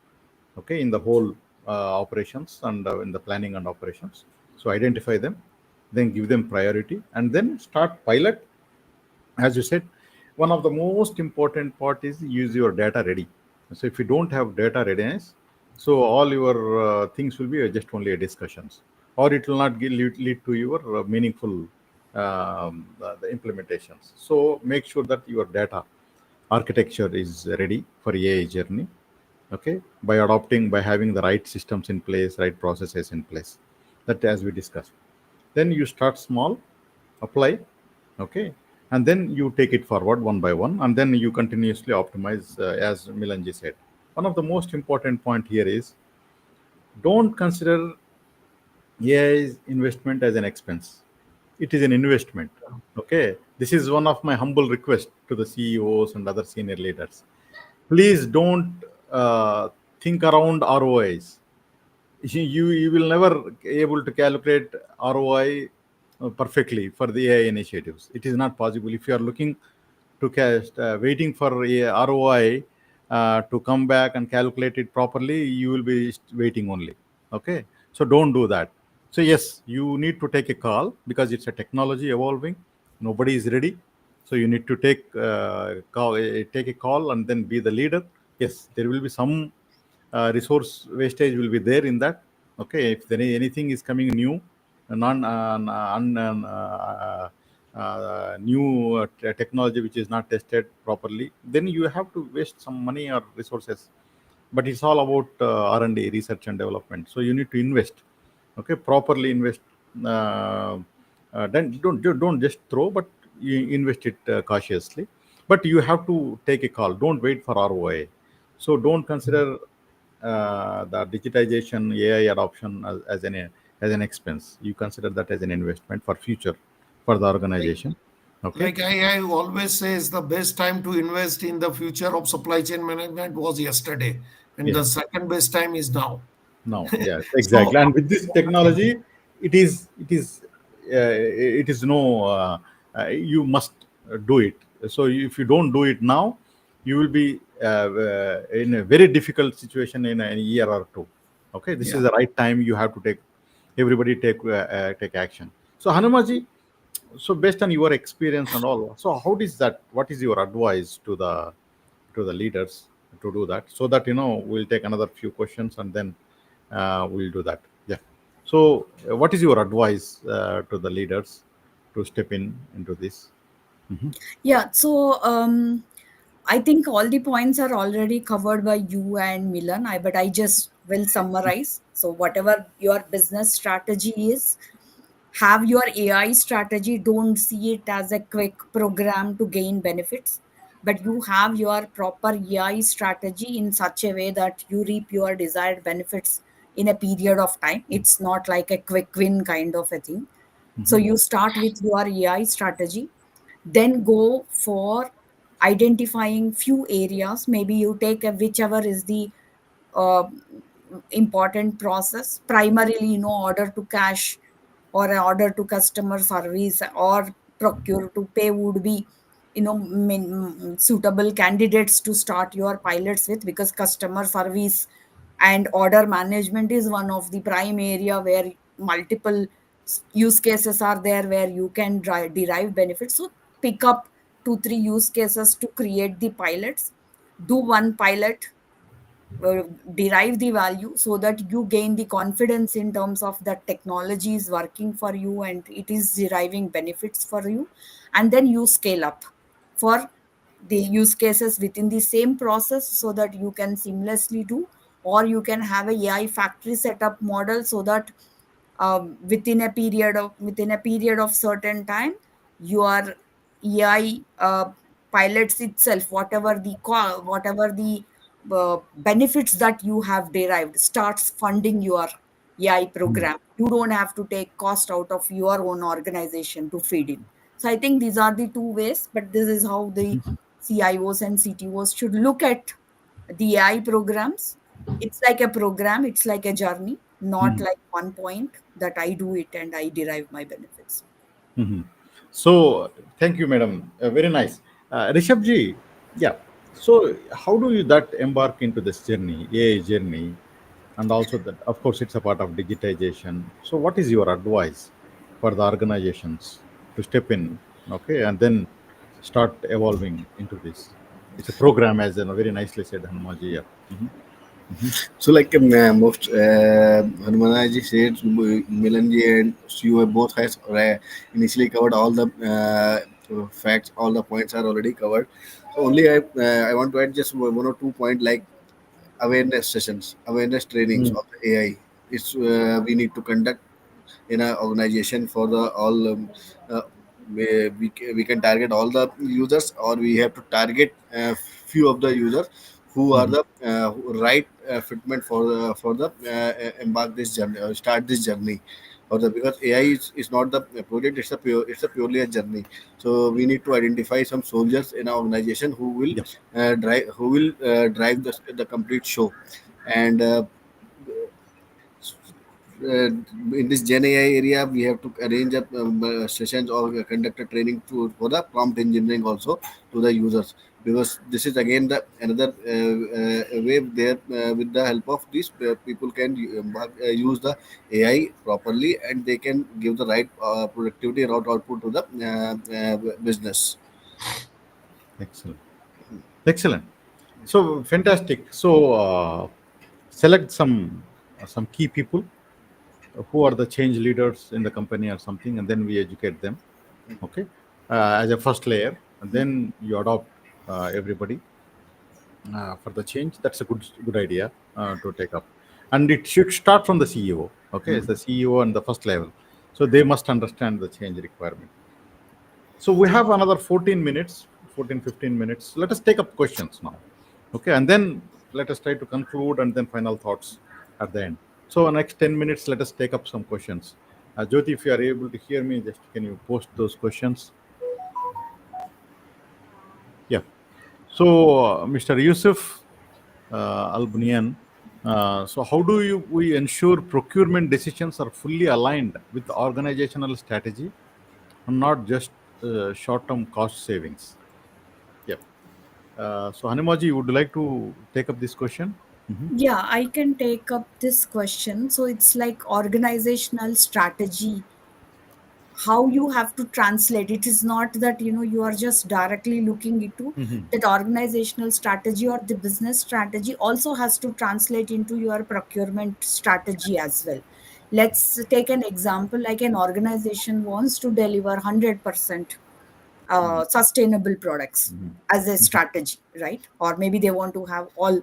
Okay, in the whole operations and in the planning and operations. So identify them, then give them priority, and then start pilot. As you said, one of the most important part is use your data ready. So if you don't have data readiness, So all your things will be just only a discussions, or it will not lead to your meaningful the implementations. So make sure that your data architecture is ready for AI journey. Okay, by adopting, by having the right systems in place, right processes in place, that as we discussed. Then you start small, apply, okay, and then you take it forward one by one, and then you continuously optimize, as Milanji said. One of the most important point here is, don't consider AI investment as an expense. It is an investment. Okay. This is one of my humble requests to the CEOs and other senior leaders. Please don't think around ROIs. You will never able to calculate ROI perfectly for the AI initiatives. It is not possible. If you are looking to cast waiting for a ROI to come back and calculate it properly, you will be waiting only. Okay, so don't do that. So yes, you need to take a call because it's a technology evolving. Nobody is ready, so you need to take a call and then be the leader. Yes, there will be some resource wastage will be there in that. Okay, if there anything is coming new, non new technology which is not tested properly, then you have to waste some money or resources. But it's all about R&D, research and development. So you need to invest. Okay, properly invest. Uh, then don't just throw, but you invest it cautiously. But you have to take a call. Don't wait for ROI. So don't consider the digitization, AI adoption as an expense. You consider that as an investment for future for the Like, organization. Okay. like I always says the best time to invest in the future of supply chain management was yesterday, and the Yes. second best time is now. No, yes, exactly. So, And with this technology, it is no, you must do it. So if you don't do it now, you will be in a very difficult situation in a year or two. Okay, this yeah. is the right time. You have to everybody take action. So Hanumaji, so based on your experience and all, so how is that? What is your advice to the leaders to do that, so that we'll take another few questions and then we'll do that. Yeah. So what is your advice to the leaders to step into this? Mhm. Yeah, so I think all the points are already covered by you and Milan. But I just will summarize. So whatever your business strategy is, have your AI strategy. Don't see it as a quick program to gain benefits, but you have your proper AI strategy in such a way that you reap your desired benefits in a period of time. It's not like a quick win kind of a thing. So you start with your AI strategy, then go for identifying few areas. Maybe you take a whichever is the uh, important process, primarily order to cash or an order to customer service or procure to pay would be suitable candidates to start your pilots with, because customer service and order management is one of the prime area where multiple use cases are there where you can derive benefits. So pick up 2 3 use cases to create the pilots, do one pilot, uh, derive the value so that you gain the confidence in terms of that technology is working for you and it is deriving benefits for you, and then you scale up for the use cases within the same process so that you can seamlessly do, or you can have a AI factory setup model so that within a period of certain time your AI pilots itself, whatever the benefits that you have derived starts funding your AI program. You don't have to take cost out of your own organization to feed in. So I think these are the two ways, but this is how the CIOs and CTOs should look at the AI programs. It's like a program, it's like a journey, not Mhm. like one point that I do it and I derive my benefits. Mhm. So thank you, madam. Very nice. Rishabh ji, yeah. So how do you that embark into this journey, AI journey, and also that, of course, it's a part of digitization. So what is your advice for the organizations to step in, okay, and then start evolving into this? It's a program, as very nicely said, Hanumaji. Yeah. Mhm. Mhm. So, like most Hanumanaji said, Milanji and you have both has initially covered all the facts, all the points are already covered. So, only I want to add just one or two point like awareness sessions, awareness trainings Mm. of the AI. It's we need to conduct in an organization for the all uh, we can target all the users, or we have to target few of the users who are Mhm. the right fitment for the embark this journey or start this journey or the because AI is not the project, it's a purely a journey. So we need to identify some soldiers in our organization Yeah. who will drive the complete show. And in this Gen AI area, we have to arrange a sessions or conduct a training for the prompt engineering also to the users, because this is again the another way there with the help of these people can use the AI properly, and they can give the right productivity and output to the business. Excellent. Excellent. So fantastic. So select some key people who are the change leaders in the company or something, and then we educate them. Okay, as a first layer, and then you adopt everybody for the change. That's a good idea to take up, and it should start from the CEO. Okay, it's the CEO and the first level, so they must understand the change requirement. So we have another 14 minutes, 14, 15 minutes. Let us take up questions now. Okay, and then let us try to conclude and then final thoughts at the end. So next 10 minutes, let us take up some questions. Jyoti, if you are able to hear me, just can you post those questions? Yeah. So Mr. Yusuf Al Bunyan, so how do we ensure procurement decisions are fully aligned with the organizational strategy and not just short-term cost savings? Yeah. So, Hanimaji, would you like to take up this question? Mhm. Yeah, I can take up this question. So it's like organizational strategy, how you have to translate. It is not that you are just directly looking into Mhm. that. Organizational strategy or the business strategy also has to translate into your procurement strategy as well. Let's take an example, like an organization wants to deliver 100% sustainable products as a strategy, right? Or maybe they want to have all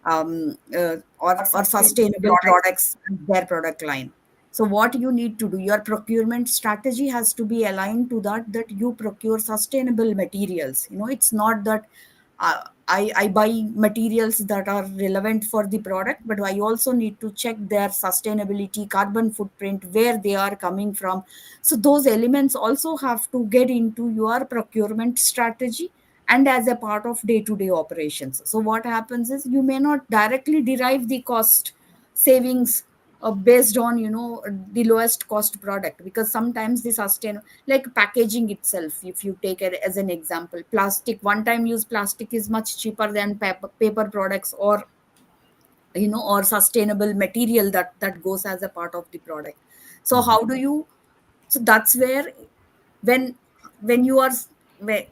or sustainable products as their product line. So what you need to do, your procurement strategy has to be aligned to that you procure sustainable materials. It's not that I buy materials that are relevant for the product, but I also need to check their sustainability, carbon footprint, where they are coming from. So those elements also have to get into your procurement strategy and as a part of day-to-day operations. So what happens is you may not directly derive the cost savings based on the lowest cost product, because sometimes the sustain, like packaging itself, if you take it as an example, plastic, one time use plastic is much cheaper than paper products, or sustainable material that goes as a part of the product. So how do you, so that's where, when when you are when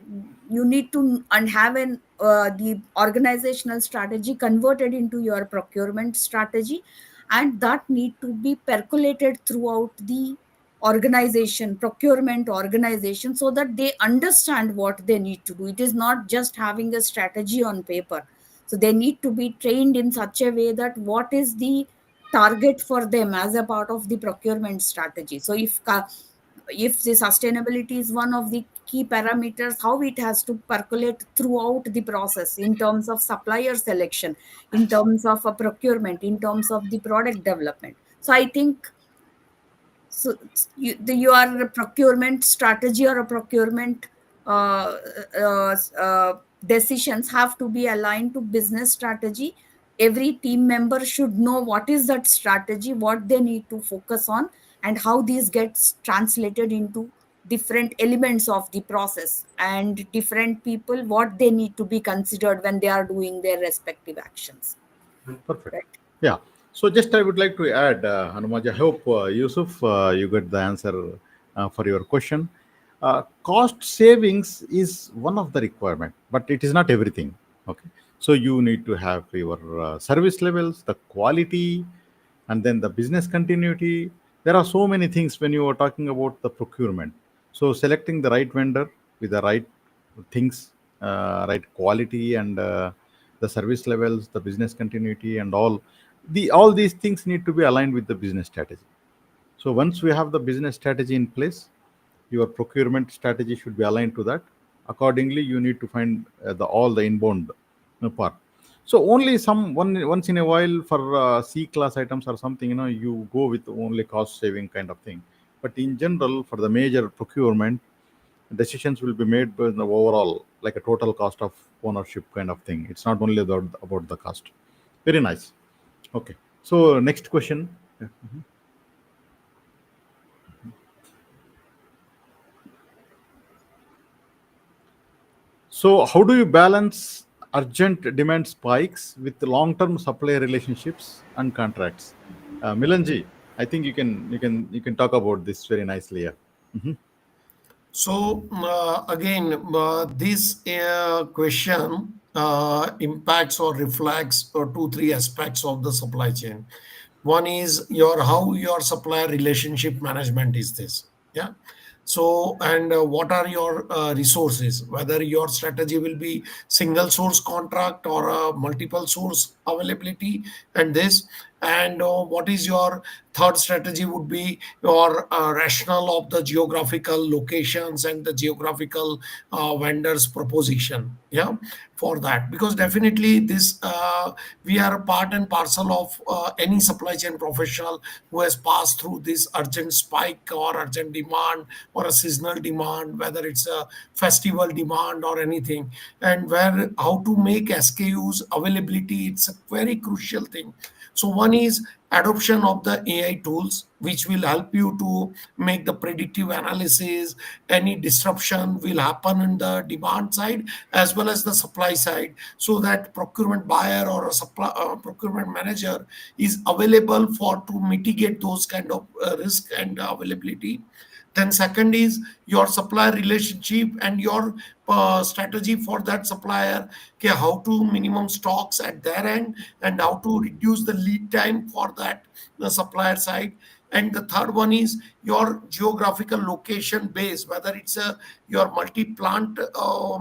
you need to and have an the organizational strategy converted into your procurement strategy, and that need to be percolated throughout the organization, procurement organization, so that they understand what they need to do. It is not just having a strategy on paper. So they need to be trained in such a way that what is the target for them as a part of the procurement strategy. So if the sustainability is one of the key parameters, how it has to percolate throughout the process in terms of supplier selection, in terms of a procurement, in terms of the product development. So I think, so your procurement strategy or a procurement uh, uh, uh, decisions have to be aligned to business strategy. Every team member should know what is that strategy, what they need to focus on, and how these gets translated into different elements of the process, and different people what they need to be considered when they are doing their respective actions, Perfect. right? Yeah. So just I would like to add, Hanumaji, I hope Yusuf, you get the answer for your question. Cost savings is one of the requirement, but it is not everything. Okay. So you need to have your service levels, the quality, and then the business continuity. There are so many things when you are talking about the procurement. So selecting the right vendor with the right things, right quality, and the service levels, the business continuity, and all these things need to be aligned with the business strategy. So once we have the business strategy in place, your procurement strategy should be aligned to that. Accordingly, you need to find the all the inbound part. So only once in a while for C class items or something, you go with only cost saving kind of thing. But in general, for the major procurement, decisions will be made by the overall, like a total cost of ownership kind of thing. It's not only about the cost. Very nice. Okay. So next question. So, how do you balance urgent demand spikes with long-term supply relationships and contracts? Milanji, I think you can talk about this very nicely. Yeah. Mhm. So again, this question impacts or reflects two, three aspects of the supply chain. One is your how your supplier relationship management is this. Yeah. So and what are your resources? Whether your strategy will be single source contract or multiple source availability, and this, and what is your third strategy would be your rationale of the geographical locations and the geographical vendors proposition, yeah, for that. Because definitely this we are a part and parcel of any supply chain professional who has passed through this urgent spike or urgent demand or a seasonal demand, whether it's a festival demand or anything, and where how to make SKUs availability, it's a very crucial thing. So one is adoption of the AI tools, which will help you to make the predictive analysis. Any disruption will happen in the demand side as well as the supply side, so that procurement buyer or a supply procurement manager is available for to mitigate those kind of risk and availability. Then second is your supplier relationship and your strategy for that supplier. Okay, how to minimum stocks at their end and how to reduce the lead time for that the supplier side. And the third one is your geographical location base, whether it's a your multi-plant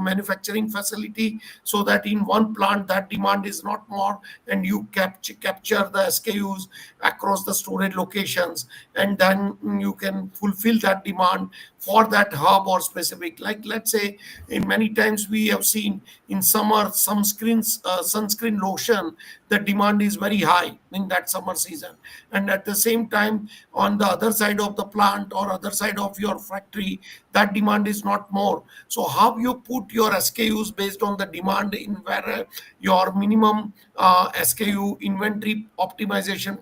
manufacturing facility, so that in one plant that demand is not more, and you capture the SKUs across the storage locations, and then you can fulfill that demand for that hub or specific. Like let's say, in many times we have seen in summer sunscreen lotion, the demand is very high in that summer season, and at the same time on the other side of the plant or other side of your factory, that demand is not more. So how you put your SKUs based on the demand in where your minimum SKU inventory optimization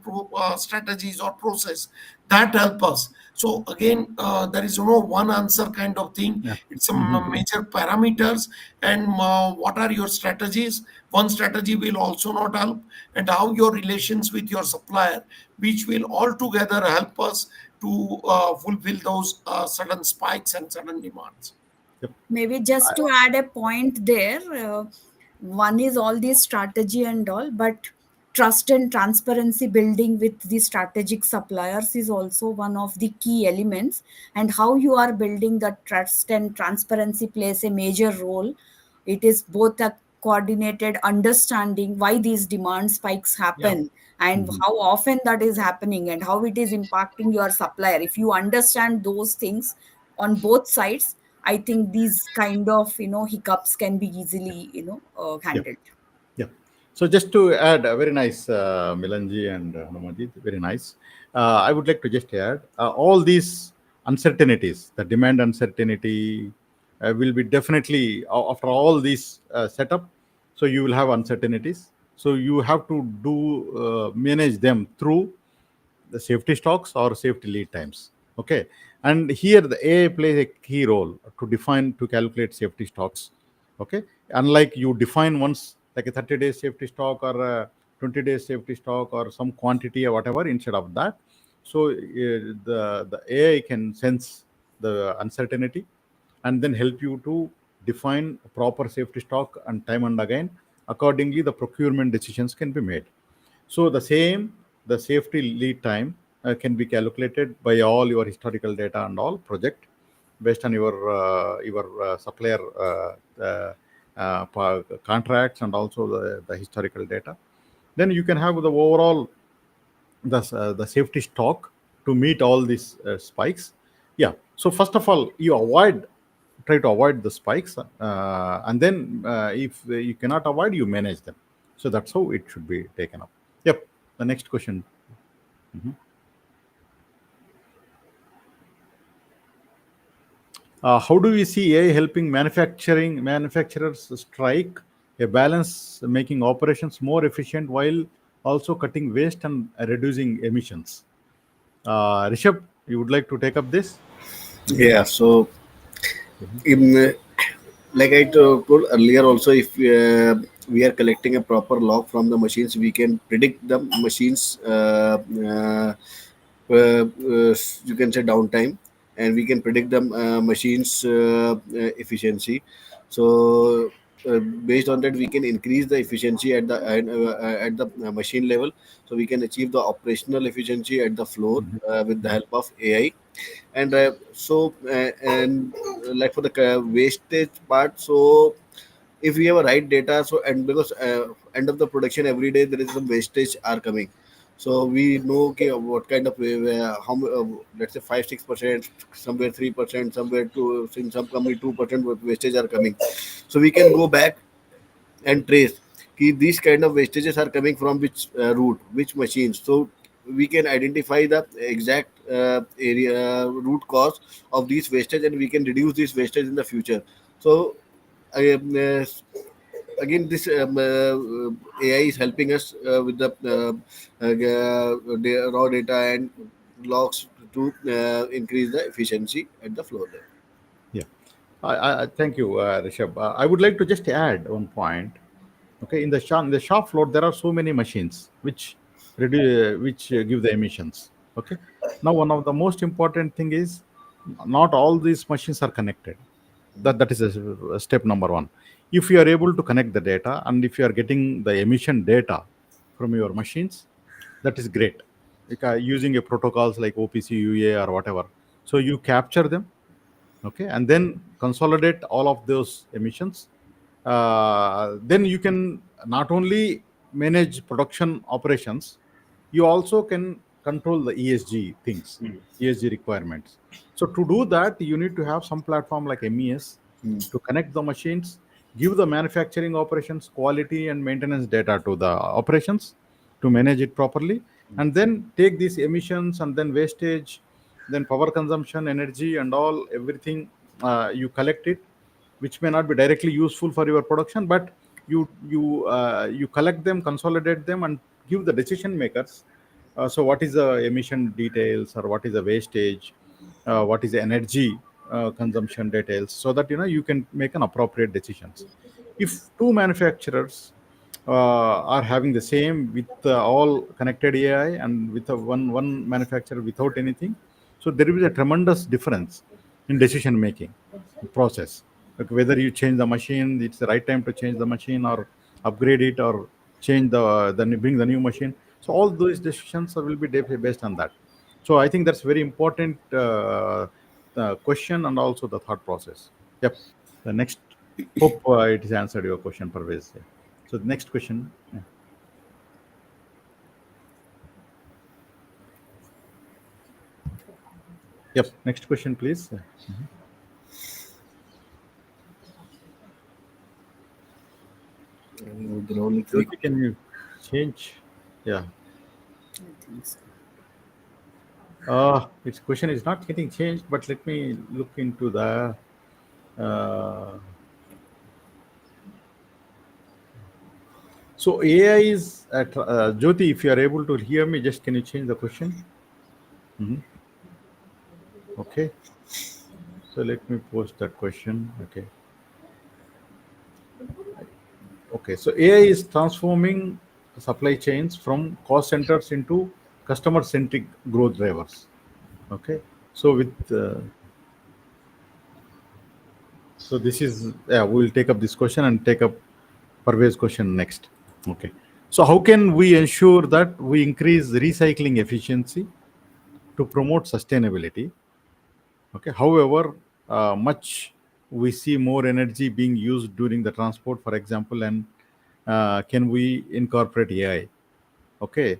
strategies or process, that help us. So again, there is no one answer kind of thing. Yeah. It's some Mhm. major parameters, and what are your strategies. One strategy will also not help, and how your relations with your supplier, which will altogether help us to fulfill those sudden spikes and sudden demands. Yep. Maybe just to add a point there, one is all this strategy and all, but trust and transparency building with the strategic suppliers is also one of the key elements. And how you are building the trust and transparency plays a major role. It is both a coordinated understanding why these demand spikes Yeah. happen and Mhm. how often that is happening and how it is impacting your supplier. If you understand those things on both sides, I think these kind of hiccups can be easily Yep. handled. Yeah. So just to add, very nice, Milanji and Hanumanji, very nice. I would like to just add all these uncertainties, the demand uncertainty will be definitely after all these setup. So you will have uncertainties. So you have to do manage them through the safety stocks or safety lead times. Okay, and here the AI plays a key role to define to calculate safety stocks. Okay, unlike you define once like a 30 days safety stock or a 20 days safety stock or some quantity or whatever, instead of that, so the AI can sense the uncertainty and then help you to define proper safety stock and time and again, Accordingly, the procurement decisions can be made. So the safety lead time can be calculated by all your historical data and all project based on your supplier contracts and also the historical data. Then you can have the overall the safety stock to meet all these spikes. Yeah. So first of all, try to avoid the spikes, and then if you cannot avoid, you manage them. So that's how it should be taken up. Yep. The next question. How do we see AI helping manufacturers strike a balance, making operations more efficient while also cutting waste and reducing emissions? Rishabh, you would like to take up this? Yeah. So in like I told earlier also, if we are collecting a proper log from the machines, we can predict the machines you can say downtime, and we can predict the machines efficiency. So based on that, we can increase the efficiency at the machine level, so we can achieve the operational efficiency at the floor with the help of AI. And like for the wastage part, so if we have a right data, so and because end of the production every day there is some wastage are coming, so we know, okay, what kind of let's say 5-6%, somewhere 3%, somewhere two, in some company 2% wastage are coming, so we can go back and trace these kind of wastages are coming from which route, which machines. So we can identify the exact area root cause of these wastage, and we can reduce this wastage in the future. So again, this AI is helping us with the raw data and logs to increase the efficiency at the floor level. Yeah. Thank you, Rishabh. I would like to just add one point. Okay, in the shop floor, there are so many machines which give the emissions. Okay. Now, one of the most important thing is not all these machines are connected. That is a step number one. If you are able to connect the data and if you are getting the emission data from your machines, that is great. Like, using a protocols like OPC, UA, or whatever. So you capture them, okay, and then consolidate all of those emissions. Then you can not only manage production operations, you also can control the ESG things, ESG requirements. So to do that, you need to have some platform like MES Hmm. to connect the machines, give the manufacturing operations quality and maintenance data to the operations to manage it properly, and then take these emissions and then wastage, then power consumption, energy, and all everything. You collect it, which may not be directly useful for your production, but you collect them, consolidate them, and give the decision makers. So what is the emission details, or what is the wastage, what is the energy consumption details, so that you can make an appropriate decisions. If two manufacturers are having the same with all connected AI, and with one manufacturer without anything, so there will be a tremendous difference in decision making process. Like whether you change the machine, it's the right time to change the machine, or upgrade it, or change then bring the new machine. So all those decisions will be based on that. So I think that's very important question, and also the thought process. Yep. The next, hope it has answered your question, Parvez. Yeah. So the next question. Yeah. Yep. Next question, please. There are only three Jyoti, can questions. you change? Yeah. I think so. Its question is not getting changed, but let me look into the. Uh, so AI is at Jyoti. If you are able to hear me, just can you change the question? Mhm. Okay. So let me post that question. Okay. Okay. So AI is transforming supply chains from cost centers into customer centric growth drivers. Okay. So with so this is, yeah, we will take up this question and take up Parvez question next. Okay. So how can we ensure that we increase recycling efficiency to promote sustainability? Okay. However, much we see more energy being used during the transport, for example, and can we incorporate AI? Okay.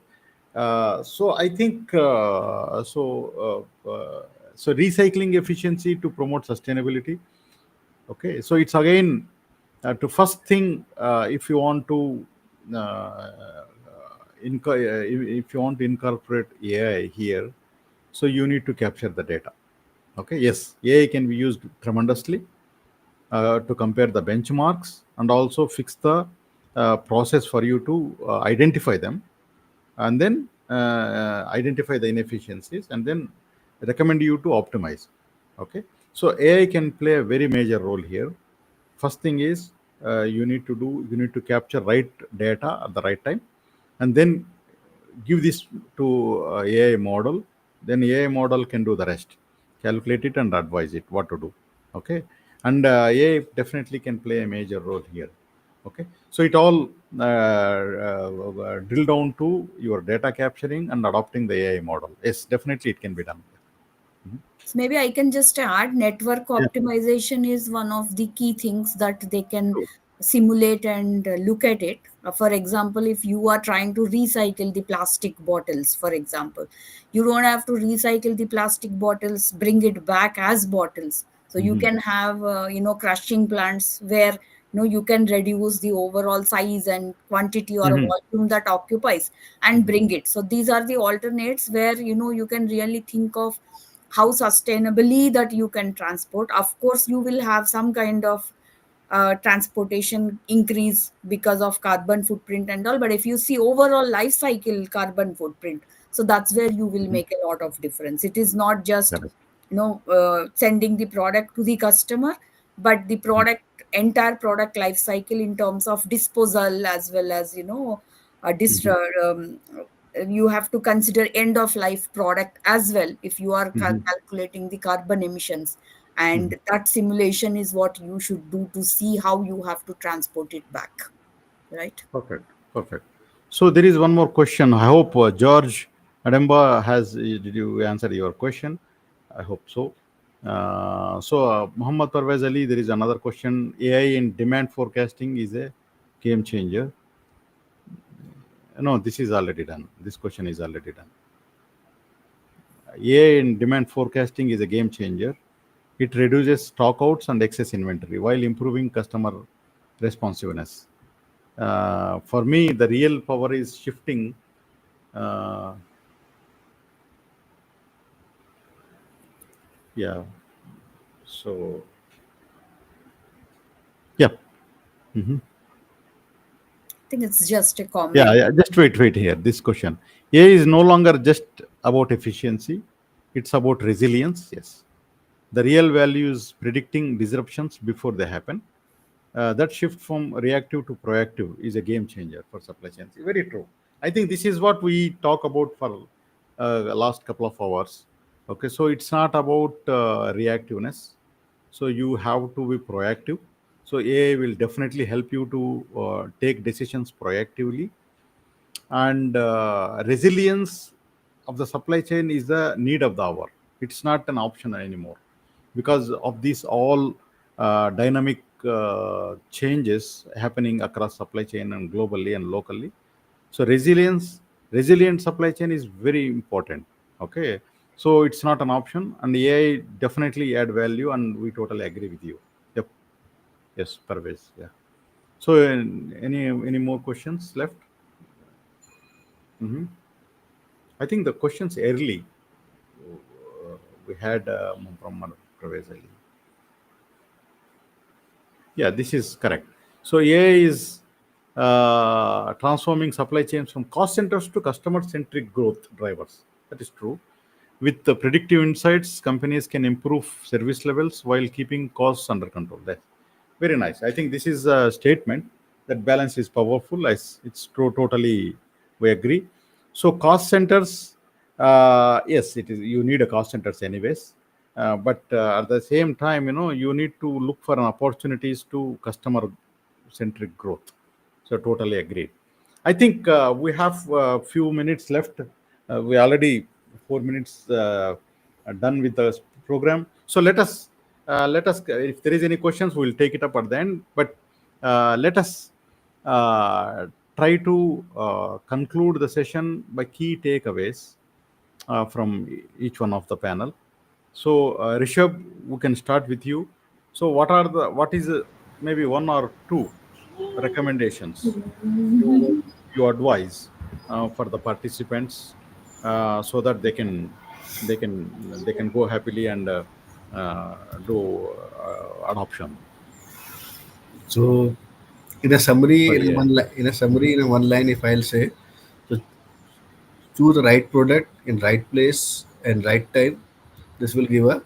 So I think so recycling efficiency to promote sustainability. Okay, so it's again to first thing if you want to if you want to incorporate AI here, so you need to capture the data. Okay, yes, AI can be used tremendously to compare the benchmarks and also fix the process for you to identify them, and then identify the inefficiencies and then recommend you to optimize. Okay, so AI can play a very major role here. First thing is you need to capture right data at the right time, and then give this to AI model. Then AI model can do the rest, calculate it and advise it what to do. Okay, and AI definitely can play a major role here. Okay, so it all drill down to your data capturing and adopting the AI model. Yes, definitely it can be done. Mhm. So maybe I can just add network Yeah, optimization is one of the key things that they can true. simulate and look at it. For example, if you are trying to recycle the plastic bottles, for example, you don't have to recycle the plastic bottles, bring it back as bottles. So you Mhm. can have, crushing plants where, you can reduce the overall size and quantity or Mhm. volume that occupies and Mhm. bring it. So these are the alternates where, you can really think of how sustainably that you can transport. Of course you will have some kind of transportation increase because of carbon footprint and all, but if you see overall life cycle carbon footprint, so that's where you will Mhm. make a lot of difference. It is not just, Correct. sending the product to the customer, but the Mhm. product, entire product life cycle in terms of disposal, as well as, Mhm. you have to consider end of life product as well if you are Mhm. calculating the carbon emissions. Mhm. And that simulation is what you should do to see how you have to transport it back, right? Perfect. Perfect. So there is one more question. I hope George Ademba has. Did you answer your question? I hope so. Muhammad Parvez Ali, there is another question. AI in demand forecasting is a game changer. No, this is already done. This question is already done. AI in demand forecasting is a game changer. It reduces stockouts and excess inventory while improving customer responsiveness. For me, the real power is shifting. Uh, yeah. So, yeah. Mhm. I think it's just a Yeah, comment. yeah. Just wait here. This question. AI is no longer just about efficiency, it's about resilience. Yes. The real value is predicting disruptions before they happen. That shift from reactive to proactive is a game changer for supply chains. Very true. I think this is what we talk about for last couple of hours. Okay, so it's not about reactiveness. So you have to be proactive. So AI will definitely help you to take decisions proactively, and resilience of the supply chain is the need of the hour. It's not an option anymore because of these all dynamic changes happening across supply chain and globally and locally. So resilient supply chain is very important. Okay, so it's not an option, and AI definitely add value, and we totally agree with you. Yep. Yes, Parvez. Yeah. So any more questions left? Hmm. I think the questions early we had from Pravez Ali. Yeah, this is correct. So AI is transforming supply chains from cost centers to customer-centric growth drivers. That is true. With the predictive insights, companies can improve service levels while keeping costs under control. That's very nice. I think this is a statement that balance is powerful. It's true, totally, we agree. So cost centers, yes, it is. You need a cost centers anyways, but at the same time, you need to look for an opportunities to customer centric growth. So totally agreed. I think we have a few minutes left. We already 4 minutes done with the program. So let us if there is any questions, we'll take it up at the end. But let us uh, try to conclude the session by key takeaways from each one of the panel. So, Rishabh, we can start with you. So, what is maybe one or two recommendations you you advise for the participants so that they can go happily and do adoption So, in a summary, for AI. in a one line, if I'll say, so choose the right product in right place and right time. This will give a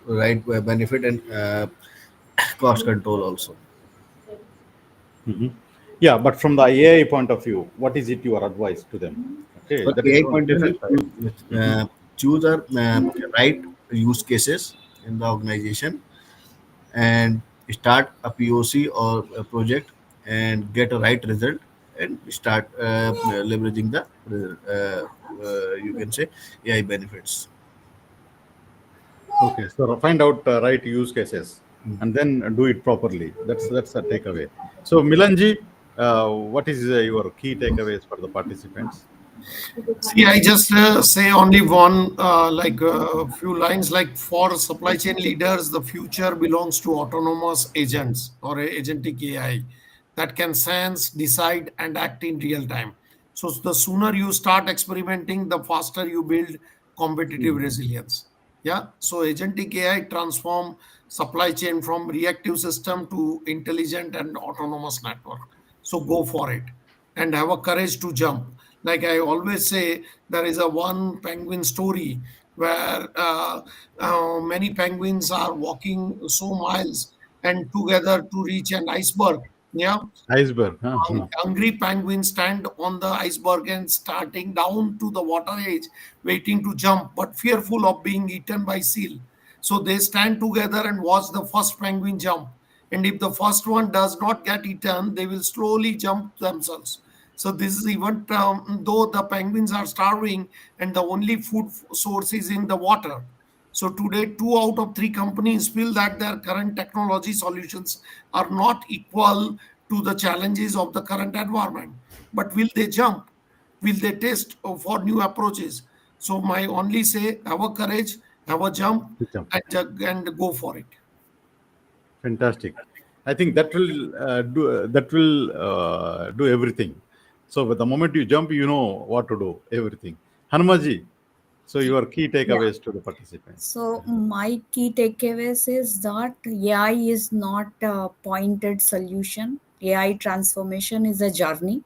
right benefit and cost control also. Mhm. Yeah, but from the AI point of view, what is it your advice to them? Okay, For that is AI on point of business view, side. Mhm. choose the right use cases in the organization and start a POC or a project and get a right result and start leveraging the you can say AI benefits. Okay, so find out right use cases and then do it properly. That's a takeaway. So Milanji, what is your key takeaways for the participants? See, I just say only one, like a few lines. Like for supply chain leaders, the future belongs to autonomous agents or agentic AI that can sense, decide, and act in real time. So the sooner you start experimenting, the faster you build competitive resilience. Yeah. So agentic AI transform supply chain from reactive system to intelligent and autonomous network. So go for it and have a courage to jump. Like I always say, there is a one penguin story where many penguins are walking so miles and together to reach an iceberg. Yeah, Iceberg. Huh? hungry penguins stand on the iceberg and starting down to the water edge, waiting to jump, but fearful of being eaten by seal. So they stand together and watch the first penguin jump. And if the first one does not get eaten, they will slowly jump themselves. So this is even though the penguins are starving and the only food source is in the water. So today, 2 out of 3 companies feel that their current technology solutions are not equal to the challenges of the current environment. But will they jump? Will they test for new approaches? So my only say, have a courage, have a jump, Good jump. and go for it. Fantastic. I think that will do everything. So with the moment you jump, you know what to do. Everything. Hanumaji. So your key Yeah. takeaways to the participants. So my key takeaways is that AI is not a pointed solution. AI transformation is a journey.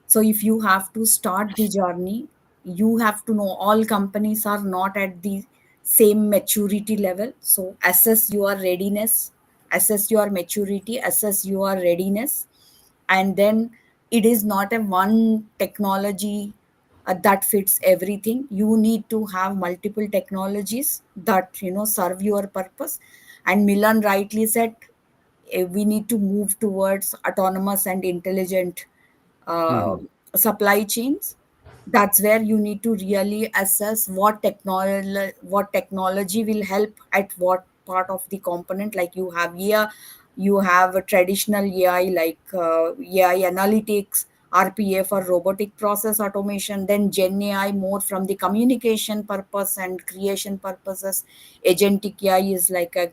So if you have to start the journey, you have to know all companies are not at the same maturity level. So assess your readiness, assess your maturity, assess your readiness, and then it is not a one technology that fits everything. You need to have multiple technologies that serve your purpose. And Milan rightly said, we need to move towards autonomous and intelligent uh, Mhm. supply chains. That's where you need to really assess what technology will help at what part of the component. Like you have a traditional AI like AI analytics, RPA for robotic process automation, then Gen AI more from the communication purpose and creation purposes. Agentic AI is like a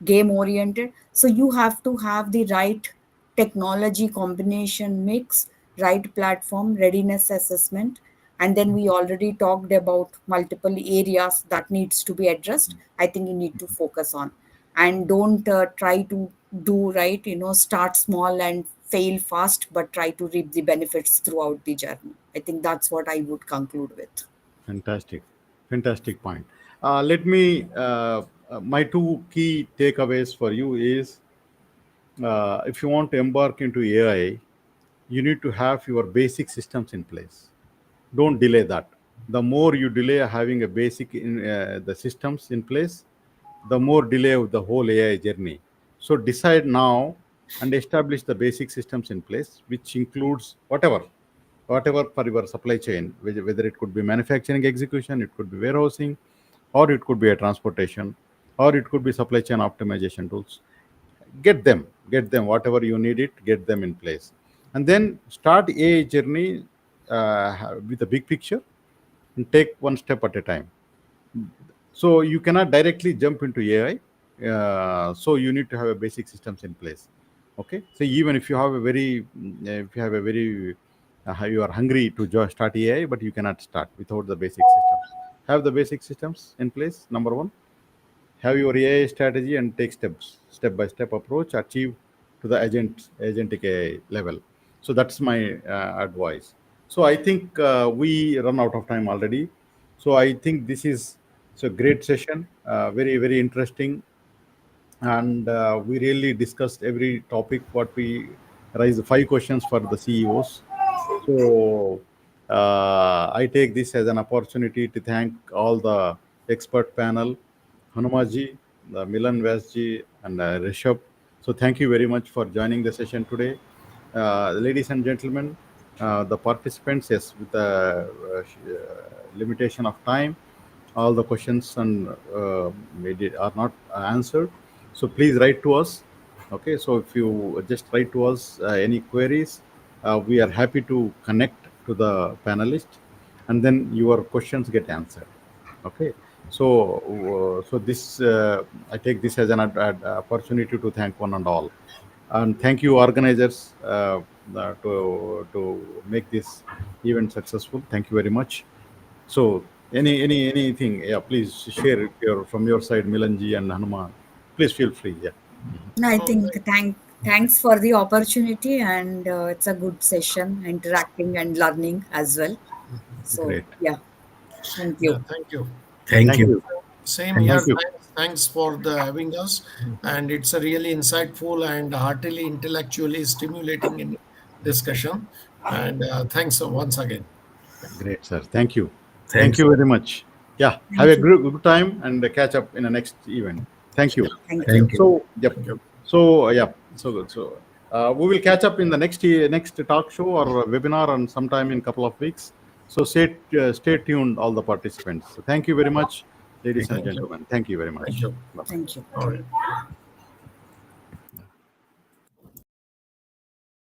game oriented. So you have to have the right technology combination mix, right platform, readiness assessment. And then we already talked about multiple areas that needs to be addressed. I think you need to focus on, and don't try to do right, start small and fail fast, but try to reap the benefits throughout the journey. I think that's what I would conclude with. Fantastic, fantastic point. Let me. My two key takeaways for you is if you want to embark into AI, you need to have your basic systems in place. Don't delay that. The more you delay having a basic the systems in place, the more delay of the whole AI journey. So decide now and establish the basic systems in place, which includes whatever for your supply chain, whether it could be manufacturing execution, it could be warehousing, or it could be a transportation, or it could be supply chain optimization tools. Get them whatever you need it, get them in place, and then start a journey with a big picture and take one step at a time. So you cannot directly jump into AI. So you need to have a basic systems in place. Okay. So even if you have a very, if you have a very, you are hungry to start AI, but you cannot start without the basic systems. Have the basic systems in place. Number one, have your AI strategy and take step by step approach, achieve to the agentic AI level. So that's my advice. So I think we run out of time already. So I think this is a great session, very interesting, and we really discussed every topic. What we raised 5 questions for the CEOs. So I take this as an opportunity to thank all the expert panel, Hanumaji, the Milan Vyasji, and Rishabh. So thank you very much for joining the session today. Ladies and gentlemen, the participants, yes, with the limitation of time, all the questions and are not answered. So please write to us. Okay, so if you just write to us any queries, we are happy to connect to the panelist, and then your questions get answered. Okay, so this I take this as an opportunity to thank one and all, and thank you organizers to make this event successful. Thank you very much. So anything, yeah, please share your from your side, Milanji and Hanuman. Please feel free. Yeah, I Oh, think thanks for the opportunity, and it's a good session, interacting and learning as well. So great. yeah, thank yeah, you. thank you. Thank Thank you. you. Same Thank here. Thank you. you. Thanks for having us. And it's a really insightful and heartily intellectually stimulating discussion. And thanks once again. Great, sir. Thank you. Thank Thanks. you very much. Yeah. Have a Thank you. good time and catch up in the next event. Thank Yeah, you. Thank thank you. you. Thank you. So, yep. Thank you. So, yeah. So good. So, we will catch up in the next talk show or webinar and sometime in couple of weeks. So, stay tuned, all the participants. So thank you very much, ladies Thank and you. Thank you. gentlemen. Thank you very Thank much. you. Bye bye. Thank you. All right.